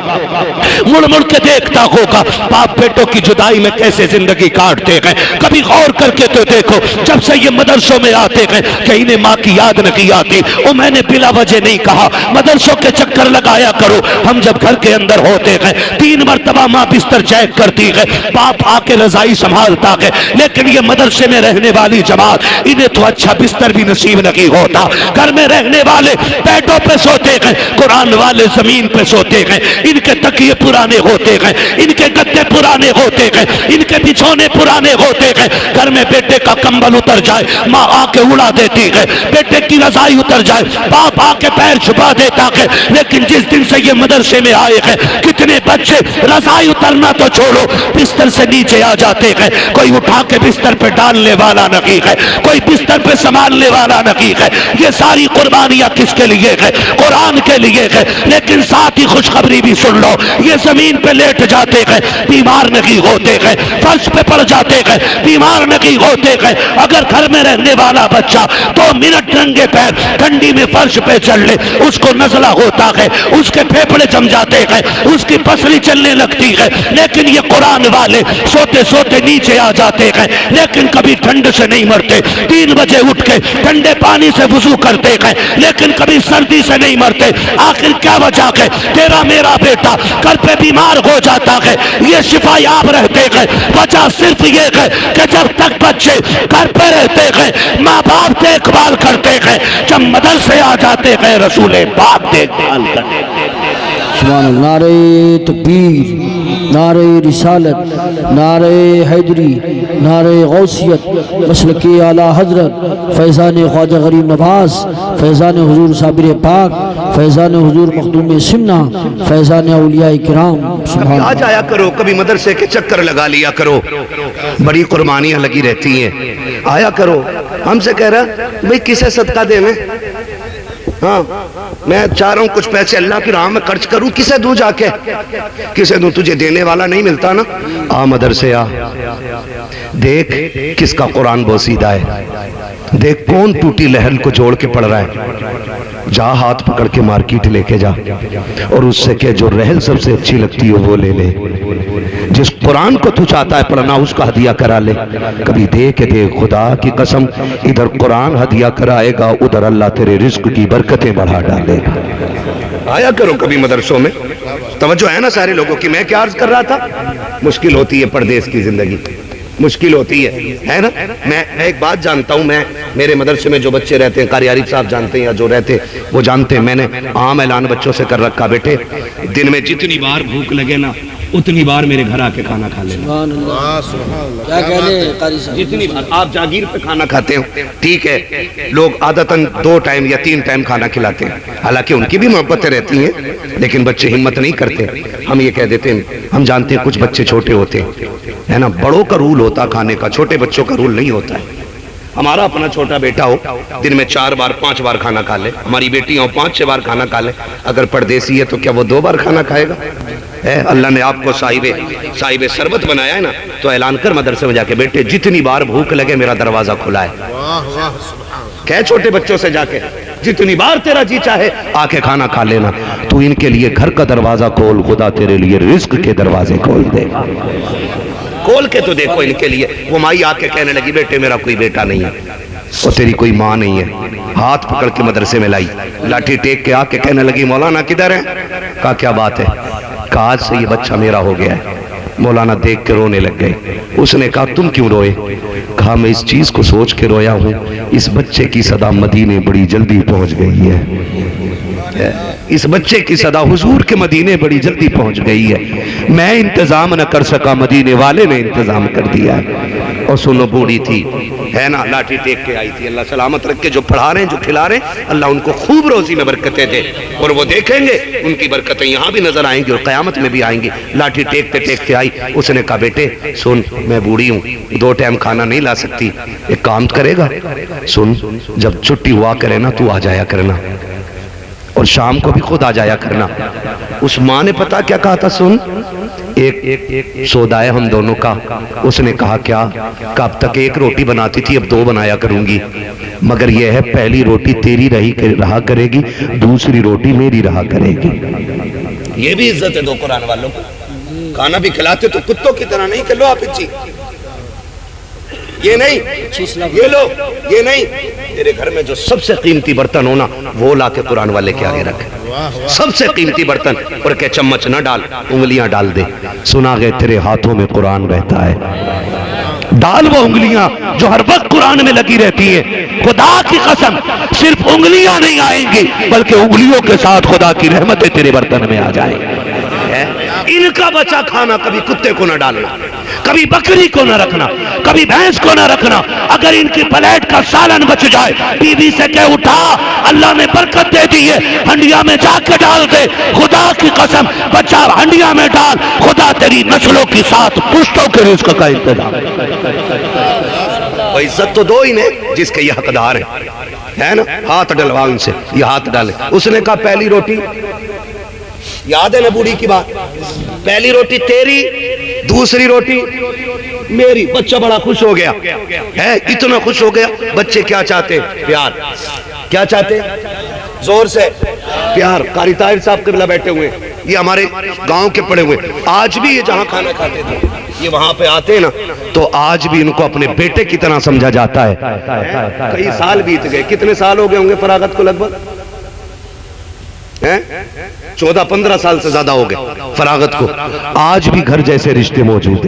मुड़ मुड़ के देखता होगा बाप बेटों की जुदाई में कैसे जिंदगी काटते हैं। कभी गौर करके तो देखो, जब से ये मदरसों में आते हैं कहीं ने माँ की याद नहीं आती। और मैंने बिला वजह नहीं कहा मदरसों के चक्कर लगाया करो। हम जब घर के अंदर होते हैं 3 मरतबा माँ बिस्तर चेक करती है, बाप आके रजाई संभालता है। लेकिन ये मदरसे में रहने वाली जमात, इन्हें तो अच्छा बिस्तर भी नसीब नहीं होता। घर में रहने वाले बेडों पे सोते हैं, कुरान वाले जमीन पे सोते हैं। इनके तकिए पुराने होते हैं, इनके गद्दे पुराने होते हैं, इनके बिछौने पुराने होते हैं। घर में बेटे का कंबल उतर जाए, माँ आके उड़ा देती है। बेटे की रजाई उतर जाए, बाप आके पैर छुपा देता है। लेकिन जिस दिन से ये मदरसे में आए हैं, कितने बच्चे रजाई उतरना तो छोड़ो, बिस्तर से नीचे आ जाते हैं। कोई उठा के बिस्तर पे डालने वाला नहीं है, कोई बिस्तर पे संभालने वाला नहीं है। ये सारी कुर्बानियां किसके लिए है? कुरान के लिए है। लेकिन साथ ही खुशखबरी भी सुन लो, ये जमीन पे लेट जाते हैं, बीमार नहीं होते हैं, फर्श पे पड़ जाते हैं, बीमार नहीं होते हैं। अगर घर में रहने वाला बच्चा 2 मिनट नंगे पैर ठंडी में फर्श पे चल ले, उसको नजला होता है, उसके फेफड़े जम जाते हैं, उसकी पसली चलने लगती है। लेकिन ये कुरान वाले सोते सोते नीचे आ जाते हैं, लेकिन कभी ठंड से नहीं मरते। 3 बजे उठ के ठंडे पानी से वुजू करते हैं, लेकिन कभी सर्दी से नहीं मरते। आखिर क्या वजह है? तेरा मेरा बेटा घर पे बीमार हो जाता है, ये शिफायाब रहते हैं। वजह सिर्फ ये है कि जब तक बच्चे घर पे रहते हैं, माँ बाप देखभाल करते हैं, जब मदरसे आ जाते हैं रसूल पाक देखभाल करते हैं। सुभान अल्लाह। नारे तकबीर, नारे रिसालत, नारे हैदरी, नारे गौसियत, मसलक आला हजरत, फैज़ान ख्वाजा गरीब नवाज, फैज़ान हुजूर साबिर पाक, फैज़ान हुजूर मखदूम सिन्ना, फैज़ान औलिया किराम। सुभान आ जाया करो, कभी मदरसे के चक्कर लगा लिया करो, बड़ी कुर्बानियां लगी रहती हैं, आया करो। हमसे कह रहा भाई किसे सदका देवे, हाँ मैं चाह रहा हूँ कुछ पैसे अल्लाह की राह में खर्च करूं, किसे दूं जाके, किसे दूं, तुझे देने वाला नहीं मिलता ना। आ मदरसे आ, देख किसका कुरान बोसीदा है, देख कौन टूटी लहर को जोड़ के पढ़ रहा है। जा हाथ पकड़ के मार्केट लेके जा और उससे कह जो रहल सबसे अच्छी लगती हो वो ले ले, जिस कुरान को तू चाहता है पढ़ना उसका हदिया करा ले। कभी दे के दे, खुदा की कसम इधर कुरान हदिया कराएगा, उधर अल्लाह तेरे रिस्क की बरकतें बढ़ा डालेगा। आया करो कभी मदरसों में, तवज्जो है ना सारे लोगों की। मैं क्या अर्ज कर रहा था, मुश्किल होती है परदेश की जिंदगी, मुश्किल होती है ना। मैं एक बात जानता हूँ, मैं मेरे मदरसे में जो बच्चे रहते हैं, कारी आरिफ साहब जानते हैं या जो रहते हैं वो जानते हैं, मैंने आम ऐलान बच्चों से कर रखा, बेटे दिन में जितनी बार भूख लगे ना उतनी बार मेरे घर आके खाना खा लेना। क्या कहने कारी साहब, जितनी बार आप जागीर पे खाना खाते हो, ठीक है, लोग आदतन 2 टाइम या 3 टाइम खाना खिलाते हैं, हालांकि उनकी भी मोहब्बतें रहती हैं, लेकिन बच्चे हिम्मत नहीं करते। हम ये कह देते हैं, हम जानते हैं कुछ बच्चे छोटे होते हैं ना, बड़ों का रूल होता खाने का, छोटे बच्चों का रूल नहीं होता है। हमारा अपना छोटा बेटा हो दिन में 4 बार 5 बार खाना खा ले, हमारी बेटी हो 5-6 बार खाना खा ले, अगर परदेसी है तो क्या वो 2 बार खाना खाएगा? है अल्लाह ने आपको साहिबे शरबत बनाया है ना, तो ऐलान कर मदरसे में जाके, बेटे जितनी बार भूख लगे मेरा दरवाजा खुला है। कह छोटे बच्चों से जाके, जितनी बार तेरा जी चाहे आके खाना खा लेना। तू इनके लिए घर का दरवाजा खोल, खुदा तेरे लिए रिस्क के दरवाजे खोल दे। खोल के तो देखो इनके लिए। वो माई आके कहने लगी, बेटे मेरा कोई बेटा नहीं है और तेरी कोई माँ नहीं है। हाथ पकड़ के मदरसे में लाई, लाठी टेक के आके कहने लगी, मौलाना किधर है? कहा क्या बात है? कहा आज से ये बच्चा मेरा हो गया है। मौलाना देख के रोने लग गए। उसने कहा तुम क्यों रोए? कहा मैं इस चीज को सोच के रोया हूँ, इस बच्चे की सदा मदीने बड़ी जल्दी पहुंच गई है, इस बच्चे की सदा हुजूर के मदीने बड़ी जल्दी पहुंच गई है। मैं इंतजाम न कर सका, मदीने वाले ने इंतजाम कर दिया है। और सुनो बूढ़ी थी है ना, लाठी टेक के आई थी। अल्लाह सलामत रख के, जो पढ़ा रहे हैं जो खिला रहे हैं, अल्लाह उनको खूब रोजी में बरकतें दे, और वो देखेंगे उनकी बरकतें यहाँ भी नजर आएंगी और क़यामत में भी आएंगी। लाठी टेक के आई। उसने कहा बेटे सुन, मैं बूढ़ी हूँ, 2 टाइम खाना नहीं ला सकती, एक काम करेगा, सुन जब छुट्टी हुआ करे ना तू आ जाया करना, और शाम को भी खुद आ जाया करना। उस माँ ने पता क्या कहा था, सुन एक सौदा है हम दोनों का। उसने कहा क्या? कब तक 1 रोटी बनाती थी, अब 2 बनाया करूंगी, मगर यह है पहली रोटी तेरी रहा करेगी, दूसरी रोटी मेरी रहा करेगी। ये भी इज्जत है दो कुरान वालों को। खाना भी खिलाते तो कुत्तों की तरह नहीं, कि लो आप इच्छी, ये नहीं, ये लो, ये नहीं। तेरे घर में जो सबसे कीमती बर्तन हो ना, वो ला के कुरान वाले के आगे रखे, सबसे कीमती बर्तन, और क्या चम्मच ना डाल, उंगलियां डाल दे। सुना गए तेरे हाथों में कुरान रहता है, डाल वो उंगलियां जो हर वक्त कुरान में लगी रहती है। खुदा की कसम सिर्फ उंगलियां नहीं आएंगी, बल्कि उंगलियों के साथ खुदा की रहमतें तेरे बर्तन में आ जाएंगी। इनका बचा खाना कभी कुत्ते को न डालना, कभी बकरी को न रखना, कभी भैंस को न रखना। अगर इनकी प्लेट का सालन बच जाए, बीवी से कह उठा, अल्लाह ने बरकत दे दी है, हंडिया में जाके डाल दे। खुदा की कसम बच्चा हंडिया में डाल, खुदा तेरी नस्लों की 7 पुश्तों के रिज़्क़ का इंतजाम। इज्जत तो दो ही ने जिसके ये हकदार है ना। हाथ डलवा उनसे, ये हाथ डाले। उसने कहा पहली रोटी, याद है ना बूढ़ी की बात, पहली रोटी तेरी, दूसरी रोटी मेरी। बच्चा बड़ा खुश हो गया है, इतना खुश हो गया। बच्चे क्या चाहते? प्यार। क्या चाहते? जोर से प्यार। कारी ताहिर साहब किबला बैठे हुए, ये हमारे गांव के पड़े हुए, आज भी ये जहां खाना खाते थे, ये वहां पे आते हैं ना, तो आज भी इनको अपने बेटे की तरह समझा जाता है। कई साल बीत गए, कितने साल हो गए होंगे फरागत को? लगभग 14-15 साल से ज्यादा हो गए फरागत को। आज भी घर जैसे रिश्ते मौजूद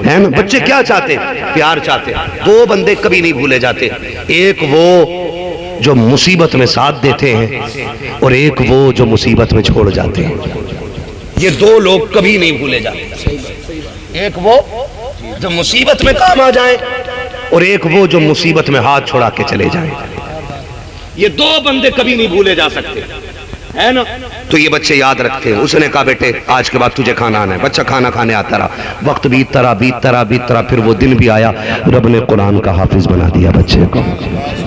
है ना। बच्चे क्या चाहते? प्यार चाहते। 2 बंदे कभी नहीं भूले जाते, एक वो जो मुसीबत में साथ देते हैं और एक वो जो मुसीबत में छोड़ जाते हैं। ये दो लोग कभी नहीं भूले जाते। एक वो जो मुसीबत में काम आ जाए और एक वो जो मुसीबत में हाथ छोड़ा के चले जाए। ये दो बंदे कभी नहीं भूले जा सकते, है ना। तो ये बच्चे याद रखते हैं। उसने कहा बेटे आज के बाद तुझे खाना आना है। बच्चा खाना खाने आता रहा, वक्त बीतता रहा, फिर वो दिन भी आया, रब ने कुरान का हाफिज बना दिया बच्चे को।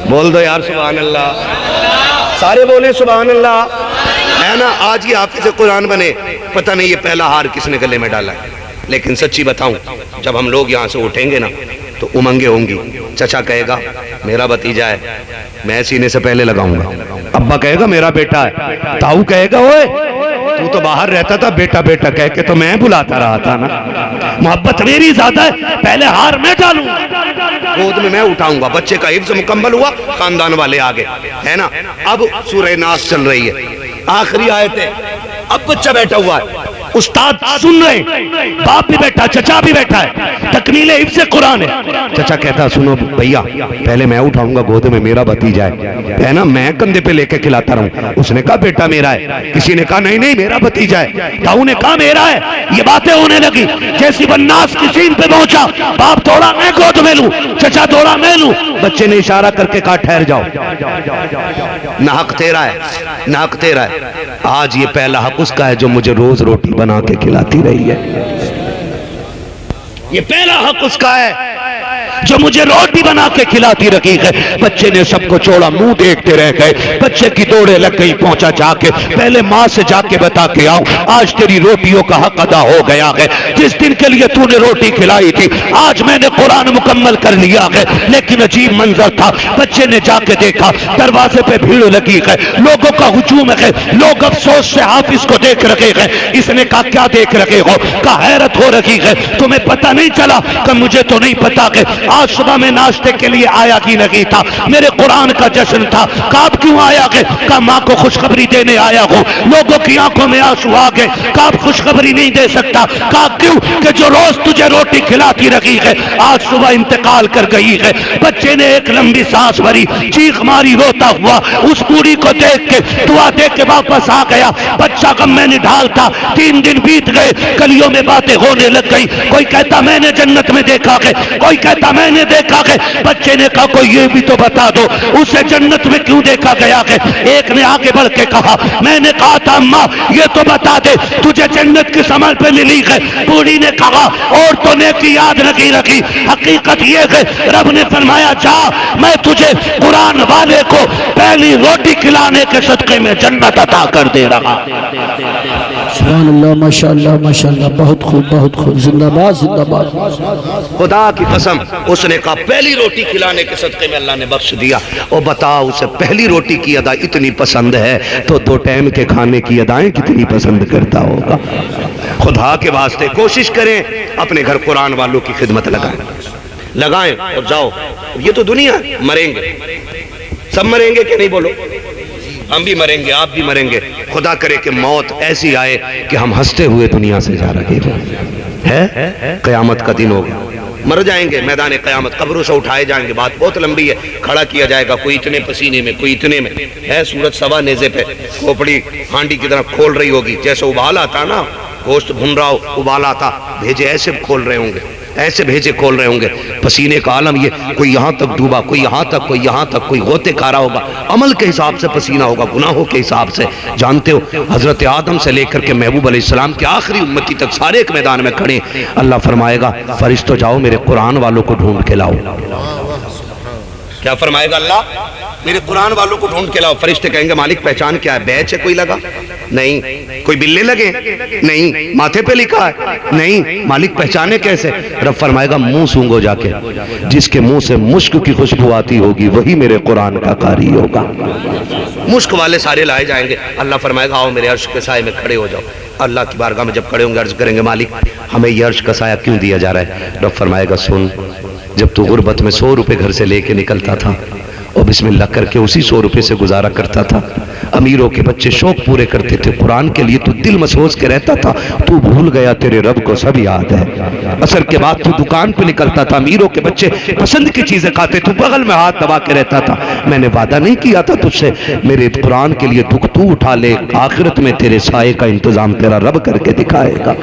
बोल दो यार सुभान अल्लाह, सारे बोले सुभान अल्लाह, है ना। आज ये हाफिज कुरान बने, पता नहीं ये पहला हार किसने गले में डाला है। लेकिन सच्ची बताऊं, जब हम लोग यहाँ से उठेंगे ना तो उमंगे होंगी। चचा कहेगा मेरा भतीजा है, मैं सीने से पहले लगाऊंगा। अब्बा कहेगा मेरा बेटा है। ताऊ कहेगा ओए तू तो बाहर रहता था, बेटा बेटा कह के तो मैं बुलाता रहा था ना। मोहब्बत मेरी ज्यादा है, पहले हार मैं डालूंगा, गोद में मैं उठाऊंगा। बच्चे का हिफ्ज़ मुकम्मल हुआ, खानदान वाले आगे, है ना। अब सूरह नास चल रही है, आखिरी आयत है। अब बच्चा बैठा हुआ है, उस्ताद सुन रहे, बाप भी बैठा, चचा भी बैठा है, तकमीले हिफ्ज़ कुरान है। चचा कहता सुनो भैया पहले मैं उठाऊंगा, गोद में मेरा भतीजा है ना, मैं कंधे पे लेके खिलाता रहूं। उसने कहा बेटा मेरा है, किसी ने कहा नहीं नहीं मेरा भतीजा है, ताऊ ने कहा मेरा है। ये बातें होने लगी। जैसी बन्नास की सीन पे पहुंचा, बाप दौड़ा मैं गोद में लूं, चचा दौड़ा मैं लूं। बच्चे ने इशारा करके कहा ठहर जाओ, ना हक तेरा है, ना हक तेरा है। आज ये पहला हक उसका है जो मुझे रोज रोटी बना के खिलाती रही है। ये पहला हक उसका है जो मुझे रोटी बना के खिलाती रखी है। बच्चे ने सबको छोड़ा, मुंह देखते रह गए। बच्चे की दौड़े लग गई, पहुंचा जाके पहले माँ से जाके बता के आओ आज तेरी रोटियों का हक अदा हो गया है। जिस दिन के लिए तूने रोटी खिलाई थी आज मैंने कुरान मुकम्मल कर लिया है। लेकिन अजीब मंजर था, बच्चे ने जाके देखा दरवाजे पे भीड़ लगी है, लोगों का हुजूम है, लोग अफसोस से हाफिज को देख रहे हैं। इसने कहा क्या देख रहे हो? कहा हैरत हो रही है, तुम्हें पता नहीं चला? कि मुझे तो नहीं पता कि आज सुबह में नाश्ते के लिए आया कि नहीं था, मेरे कुरान का जश्न था। काब क्यों आया गए? का माँ को खुशखबरी देने आया हूँ। लोगों की आंखों में आंसू आ गए, काब खुशखबरी नहीं दे सकता। का क्यों? कि जो रोज तुझे रोटी खिलाती रही है आज सुबह इंतकाल कर गई है। बच्चे ने एक लंबी सांस भरी, चीख मारी, रोता हुआ उस बूढ़ी को देख के दुआ दे के वापस आ गया। बच्चा गम में निढाल था। 3 दिन बीत गए, गलियों में बातें होने लग गई। कोई कहता मैंने जन्नत में देखा है, कोई कहता मैंने देखा है। बच्चे ने कहा कोई ये भी तो बता दो उसे जन्नत में क्यों देखा गया है। एक ने आगे बढ़ के कहा मैंने कहा था अम्मा ये तो बता दे तुझे जन्नत किस अमल पे मिली है। बूढ़ी ने कहा और तो नेकी याद नहीं रखी, हकीकत ये है रब ने फरमाया जा मैं तुझे कुरान वाले को पहली रोटी खिलाने के सदके में जन्नत अता कर दे रहा। सुभान अल्लाह, माशाअल्लाह माशाअल्लाह, बहुत खूब बहुत खूब, जिंदाबाद जिंदाबाद। खुदा की कसम उसने कहा पहली रोटी खिलाने के सदके में अल्लाह ने बख्श दिया। और बताओ उसे पहली रोटी की अदा इतनी पसंद है तो 2 टाइम के खाने की अदाएं कितनी पसंद करता होगा। खुदा के वास्ते कोशिश करें अपने घर कुरान वालों की खिदमत लगाएं और जाओ। ये तो दुनिया है, मरेंगे सब, मरेंगे कि नहीं बोलो? हम भी मरेंगे, आप भी मरेंगे। खुदा करे कि मौत ऐसी आए कि हम हंसते हुए दुनिया से जा रहे हैं। क़यामत का दिन होगा, मर जाएंगे मैदान क़यामत, कब्रों से उठाए जाएंगे। बात बहुत लंबी है, खड़ा किया जाएगा, कोई इतने पसीने में, कोई इतने में है। सूरज सवा नेज़े पे, खोपड़ी हांडी की तरफ खोल रही होगी, जैसे उबाल आता ना, गोश्त भुन रहा हो, उबाल आता, भेजे ऐसे खोल रहे होंगे, ऐसे भेजे खोल रहे होंगे। पसीने का आलम ये, कोई यहाँ तक डूबा, कोई यहाँ तक, कोई यहाँ तक, कोई गोते खा रहा होगा। अमल के हिसाब से पसीना होगा, गुनाहों के हिसाब से। जानते हो हजरत आदम से लेकर के महबूब अलैहिस्सलाम के आखिरी उम्मती तक सारे एक मैदान में खड़े। अल्लाह फरमाएगा फरिश्तों जाओ मेरे कुरान वालों को ढूंढ के लाओ। क्या फरमाएगा अल्लाह? मेरे कुरान वालों को ढूंढ के लाओ। फरिश्ते कहेंगे मालिक पहचान क्या है? बैच है कोई लगा? नहीं। कोई बिल्ले लगे? नहीं। माथे पे लिखा है? नहीं। मालिक पहचाने कैसे? रब फरमाएगा मुंह सूंघो जाके, जिसके मुंह से मुश्क की खुशबू आती होगी वही मेरे कुरान का कारी होगा। मुश्क वाले सारे लाए जाएंगे। अल्लाह फरमाएगा आओ मेरे अर्श के साए में खड़े हो जाओ। अल्लाह की बारगाह में जब खड़े होंगे अर्ज करेंगे मालिक हमें ये अर्श का साया क्यों दिया जा रहा है? रब फरमाएगा सुन, जब तू गुर्बत में 100 रुपए घर से लेके निकलता था और बिस्मिल्लाह करके उसी 100 रुपए से गुजारा करता था, अमीरों के बच्चे शौक पूरे करते थे कुरान के लिए, तू दिल में सोच के रहता था, तू भूल गया तेरे रब को सब याद है। असर के बाद तू दुकान पे निकलता था, अमीरों के बच्चे पसंद की चीजें खाते, तू बगल में हाथ दबा के रहता था। मैंने वादा नहीं किया था तुझसे, मेरे कुरान के लिए दुख तू उठा ले, आखिरत में तेरे साये का इंतजाम तेरा रब करके दिखाएगा।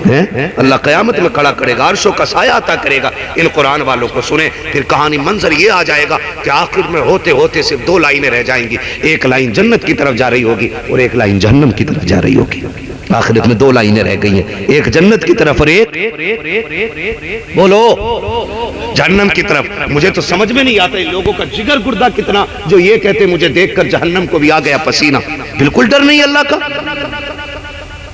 हैं? अल्लाह क़यामत में खड़ा करेगा, अर्शों का साया अता करेगा इन कुरान वालों को। सुने फिर कहानी मंजर ये आ जाएगा कि आखिर में होते होते सिर्फ दो लाइनें रह जाएंगी, एक लाइन जन्नत की तरफ जा रही होगी और एक लाइन जहन्नम की तरफ जा रही होगी। आखिरत में दो लाइनें रह गई हैं, एक जन्नत की तरफ और एक बोलो जहन्नम की तरफ। मुझे तो समझ में नहीं आता इन लोगों का जिगर गुर्दा कितना, जो ये कहते मुझे देखकर जहन्नम को भी आ गया पसीना। बिल्कुल डर नहीं अल्लाह का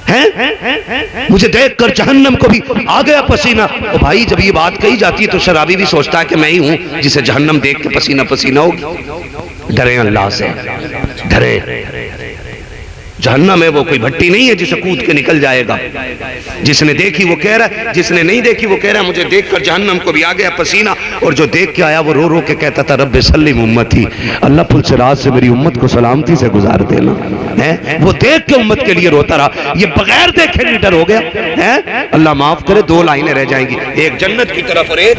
है, मुझे देखकर जहन्नम को भी आ गया पसीना। ओ भाई जब ये बात कही जाती है तो शराबी भी सोचता है कि मैं ही हूं जिसे जहन्नम देख के पसीना पसीना होगी। डरे अल्लाह से, डरे। जहन्नम है वो कोई भट्टी नहीं है जिसे कूद के निकल जाएगा। जिसने देखी वो कह रहा है, जिसने नहीं देखी वो कह रहा है मुझे देखकर जहन्नम को भी आ गया पसीना। और जो देख के आया वो रो रो के कहता था रब्बे सल्लिम उम्मती, अल्लाह पुल से रात से मेरी उम्मत को सलामती से गुजार देना। है वो देख के उम्मत के लिए रोता रहा, ये बगैर देखे लीडर हो गया है। अल्लाह माफ करे, दो लाइनें रह जाएंगी, एक जन्नत की तरफ और एक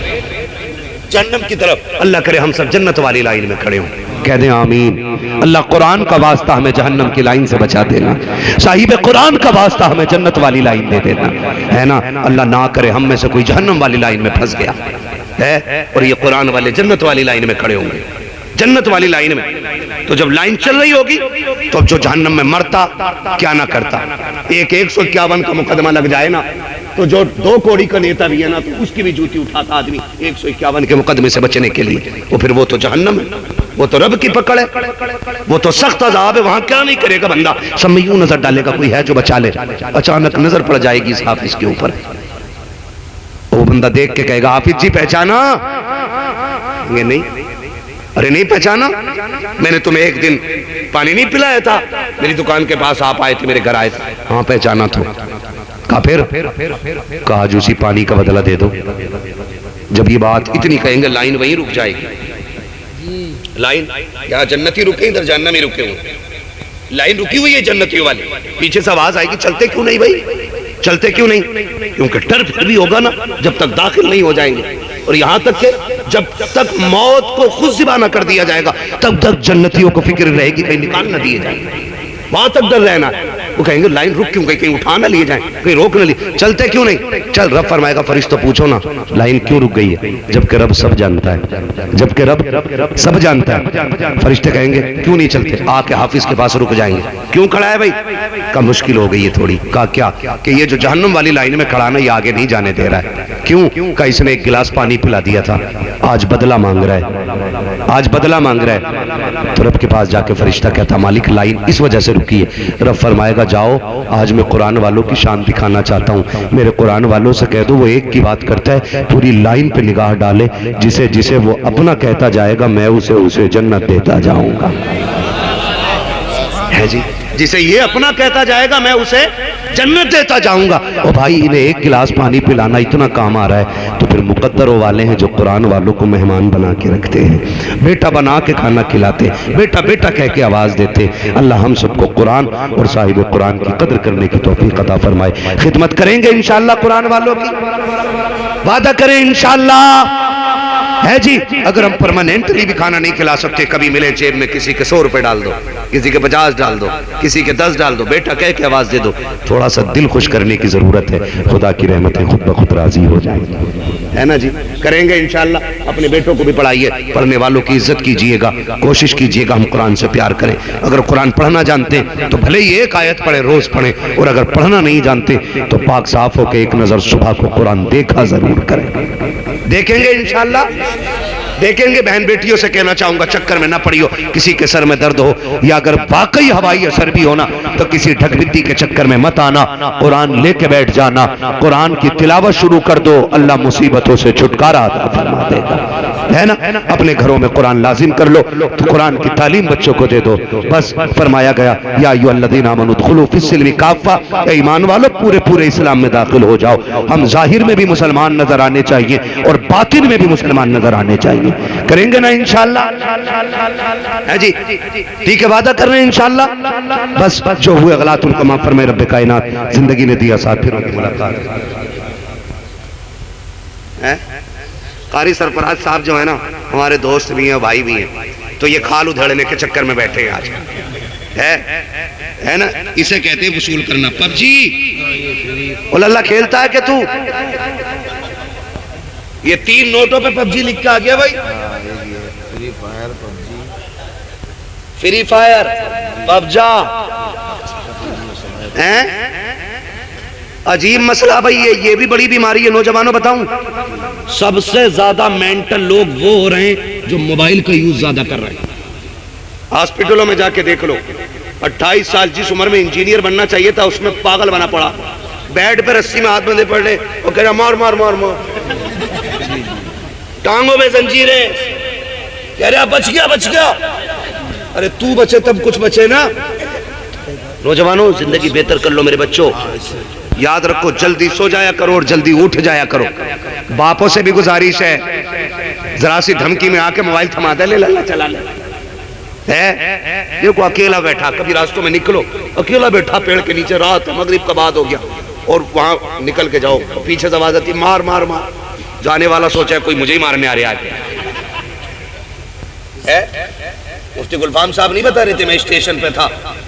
जहन्नम की तरफ। अल्लाह करे हम सब जन्नत वाली लाइन में खड़े हों, कह दें आमीन। अल्लाह कुरान का वास्ता हमें जहन्नम की लाइन से बचा देना, साहिब कुरान का वास्ता हमें जन्नत वाली लाइन दे देना, है ना। अल्लाह ना करे हम में से कोई जहन्नम वाली लाइन में फंस गया है और ये कुरान वाले जन्नत वाली लाइन में खड़े होंगे, जन्नत वाली लाइन में। तो जब लाइन चल रही होगी तो जो जहन्नम में मरता क्या ना करता, 151 का मुकदमा लग जाए ना तो जो 2 कौड़ी का नेता भी है ना तो उसकी भी जूती उठाता आदमी 151 के मुकदमे से बचने के लिए। वो फिर वो तो जहन्नम है, वो तो रब की पकड़ है, वो तो सख्त अज़ाब है, वहां क्या नहीं करेगा बंदा। सब में यूं नजर डालेगा कोई है जो बचा ले, अचानक नजर पड़ जाएगी इस हाफिज के ऊपर। वो बंदा देख के कहेगा हाफिज जी पहचाना? ये नहीं, अरे नहीं पहचाना, मैंने तुम्हें एक दिन पानी नहीं पिलाया था, मेरी दुकान के पास आप आए थे, मेरे घर आए थे। हाँ पहचाना था। कहा फिर? कहा आज उसी पानी का बदला दे दो। जब ये बात इतनी कहेंगे लाइन वहीं रुक जाएगी। लाइन यहाँ जन्नती रुके, इधर जहन्नमी रुके हुए, लाइन रुकी हुई है जन्नतियों वाली। पीछे से आवाज आएगी चलते क्यों नहीं भाई, चलते क्यों नहीं? क्योंकि डर फिर भी होगा ना जब तक दाखिल नहीं हो जाएंगे। और यहां तक के जब तक मौत को खुद ज़िबाना कर दिया जाएगा तब तक जन्नतियों को फिक्र रहेगी कहीं निकाल न दिए जाएंगे, वहां तक डर रहना है। वो कहेंगे लाइन रुक क्यों गई, कहीं उठा ना लिए जाए, कहीं रोक न लिए, चलते क्यों नहीं? चल रब फरमाएगा फरिश्ता पूछो ना लाइन क्यों रुक गई है, जबकि रब सब जानता है, जबकि रब सब जानता है। फरिश्ते कहेंगे क्यों नहीं चलते, आके हाफिज के पास रुक जाएंगे। क्यों खड़ा है भाई? का मुश्किल हो गई है थोड़ी। का क्या कि ये जो जहन्नम वाली लाइन में खड़ा ना ये आगे नहीं जाने दे रहा है। क्यों? का इसने एक गिलास पानी पिला दिया था, आज बदला मांग रहा है, आज बदला मांग रहा है। तो रब के पास जाके फरिश्ता कहता मालिक लाइन इस वजह से रुकी है। रब फरमाएगा जाओ आज मैं कुरान वालों की शान दिखाना चाहता हूँ, मेरे कुरान वालों से कह दो वो एक की बात करता है, पूरी लाइन पे निगाह डाले, जिसे जिसे वो अपना कहता जाएगा मैं उसे उसे जन्नत देता जाऊंगा। है जी, जिसे ये अपना कहता जाएगा मैं उसे जन्नत देता जाऊंगा। और भाई इन्हें एक गिलास पानी पिलाना इतना काम आ रहा है तो फिर मुकद्दरों वाले हैं जो कुरान वालों को मेहमान बना के रखते हैं, बेटा बना के खाना खिलाते, बेटा बेटा कह के आवाज देते। अल्लाह हम सबको कुरान और साहिब कुरान की कदर करने की तौफीक अता फरमाए। खिदमत करेंगे इंशाअल्लाह कुरान वालों की, वादा करें इंशाअल्लाह। है जी, अगर हम परमानेंटली भी खाना नहीं खिला सकते, कभी मिले जेब में किसी के 100 रुपए डाल दो, किसी के 50 डाल दो, किसी के 10 डाल दो, बेटा कह के आवाज दे दो, थोड़ा सा दिल खुश करने की जरूरत है, खुदा की रहमतें खुद ब खुद राजी हो जाएंगी। है ना जी, करेंगे इंशाअल्लाह। अपने बेटों को भी पढ़ाइए, पढ़ने वालों की इज्जत कीजिएगा, कोशिश कीजिएगा हम कुरान से प्यार करें। अगर कुरान पढ़ना जानते हैं तो भले ही एक आयत पढ़े, रोज पढ़े, और अगर पढ़ना नहीं जानते तो पाक साफ होकर एक नजर सुबह को कुरान देखा जरूर करें। देखेंगे इंशाअल्लाह, देखेंगे। बहन बेटियों से कहना चाहूंगा चक्कर में ना पड़ियो, किसी के सर में दर्द हो या अगर वाकई हवाई असर भी होना तो किसी ढकबिद्दी के चक्कर में मत आना, कुरान लेके बैठ जाना, कुरान की तिलावत शुरू कर दो, अल्लाह मुसीबतों से छुटकारा अता फरमा देगा। है ना, अपने घरों में कुरान लाजिम कर लो, तो कुरान की तालीम बच्चों को दे दो। बस फरमाया गया या अय्युहल्लज़ीना आमनू उदखुलू फिस्सिल्मि काफ़ा, ईमान वालों पूरे पूरे इस्लाम में दाखिल हो जाओ। हम जाहिर में भी मुसलमान नजर आने चाहिए और बातिन में भी मुसलमान नजर आने चाहिए। मेहरबानी करेंगे ना इंशाअल्लाह, है जी? ठीक है, वादा कर रहे हैं इंशाअल्लाह। बस जो हुए गलत उनको माफ फरमाए रब्बे कायनात। जिंदगी ने दिया साथ, फिर होगी मुलाकात है। कारी सरफराज साहब जो है ना, हमारे दोस्त भी हैं, भाई भी हैं, तो ये खाल उधेड़ने के चक्कर में बैठे हैं आज, है ना? इसे कहते हैं वसूल करना। पबजी और अल्लाह खेलता है कि तू ये 3 नोटों पे पबजी लिख के आ गया भाई। फ्री फायर पबजा हैं, अजीब मसला भाई। ये भी बड़ी बीमारी है नौजवानों। बताऊं, सबसे ज्यादा मेंटल लोग वो हो रहे हैं जो मोबाइल का यूज ज्यादा कर रहे हैं। हॉस्पिटलों में जाके देख लो, 28 साल जिस उम्र में इंजीनियर बनना चाहिए था उसमें पागल बना पड़ा, बेड पे रस्सी में हाथ बंधे पड़े और कह रहा मार मार मार मार, टांगों में जंजीरें, कह रहा बच गया बच गया। अरे तू बचे तब कुछ बचे ना। नौजवानों, जिंदगी बेहतर कर लो मेरे बच्चों। याद रखो, जल्दी सो जाया करो और जल्दी उठ जाया करो। बापों से भी गुजारिश है, जरा सी धमकी में आके मोबाइल थमा दे, ले लल्ला चला ले। देखो अकेला बैठा, कभी रास्तों में निकलो, अकेला बैठा पेड़ के नीचे, रात मगरिब का बाद हो गया और वहां निकल के जाओ, पीछे से आवाज आती मार मार मार। जाने वाला सोचा कोई मुझे ही मारने आ रहा है। मुफ्ती गुलफाम साहब नहीं बता रहे थे, मैं स्टेशन पे था,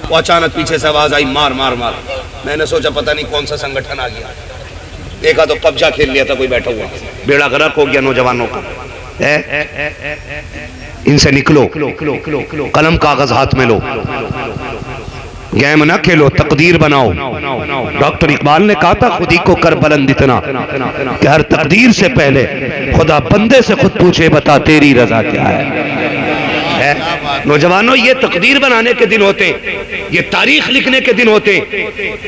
वो अचानक पीछे से आवाज आई मार मार मार। मैंने सोचा पता नहीं कौन सा संगठन आ गया, देखा तो पबजा खेल लिया था कोई बैठा हुआ। बेड़ा गर्क हो गया नौजवानों का। इनसे निकलो, कलम कागज हाथ में लो, गेम ना खेलो, तकदीर बनाओ। डॉक्टर इकबाल ने कहा था खुद ही को कर बुलंद इतना कि हर तकदीर से पहले खुदा बंदे से खुद पूछे बता तेरी रजा क्या है। नौजवानों, ये तकदीर बनाने के दिन होते, ये तारीख लिखने के दिन होते।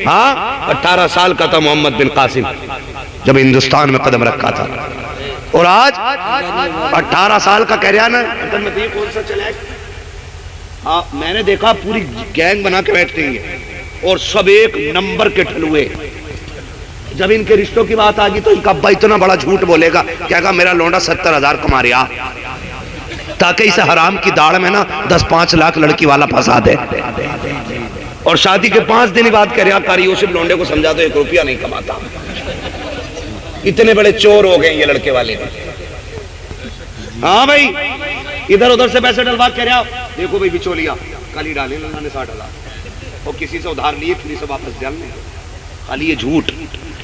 हाँ, 18 साल का था मोहम्मद बिन कासिम जब हिंदुस्तान में कदम रखा था, और आज 18 साल का कह रहा ना, कौन सा चला। हाँ, मैंने देखा पूरी गैंग बना के बैठते हैं और सब एक नंबर के ठलुए। जब इनके रिश्तों की बात आ गई तो इनका अब्बा इतना बड़ा झूठ बोलेगा, कहेगा मेरा लौंडा 70,000 कमा रहा, ताकि इसे हराम की दाढ़ में ना 10-5 लाख लड़की वाला फंसा दे। और शादी के 5 दिन बाद कह रहा कारी यूसुफ लौंडे को समझा दो 1 रुपया नहीं कमाता। इतने बड़े चोर हो गए ये लड़के वाले। हाँ भाई, इधर उधर से पैसे डलवा कह रहा, देखो भाई बिचौलिया कल ही डाले ने 60,000 और किसी से उधार लिए, किसी से वापस डालने। खाली ये झूठ,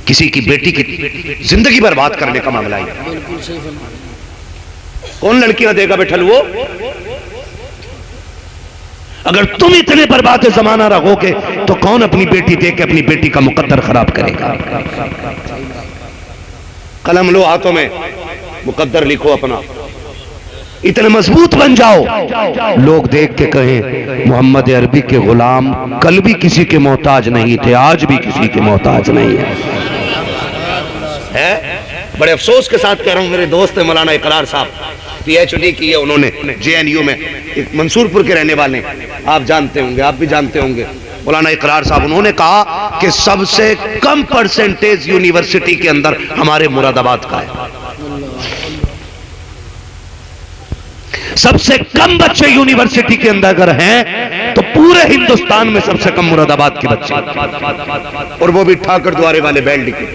किसी की बेटी की जिंदगी बर्बाद करने का मामला है। कौन लड़कियां देगा बैठल वो? अगर तुम इतने बर्बाद जमाना रहोगे तो कौन अपनी बेटी दे के अपनी बेटी का मुकद्दर खराब करेगा? कलम लो हाथों में, मुकद्दर लिखो अपना, इतने मजबूत बन जाओ लोग देख के कहें मोहम्मद अरबी के गुलाम कल भी किसी के मोहताज नहीं थे, आज भी किसी के मोहताज नहीं है। बड़े अफसोस के साथ कह रहा हूं, मेरे दोस्त मौलाना इकरार साहब PhD की है उन्होंने JNU में, एक मंसूरपुर के रहने वाले, आप जानते होंगे, आप भी जानते होंगे मौलाना इकरार साहब। उन्होंने कहा कि सबसे कम परसेंटेज यूनिवर्सिटी के अंदर हमारे मुरादाबाद का है। सबसे कम बच्चे यूनिवर्सिटी के अंदर अगर हैं तो पूरे हिंदुस्तान में सबसे कम मुरादाबाद के बच्चे, और वो भी ठाकर द्वारे वाले बेल्ट के।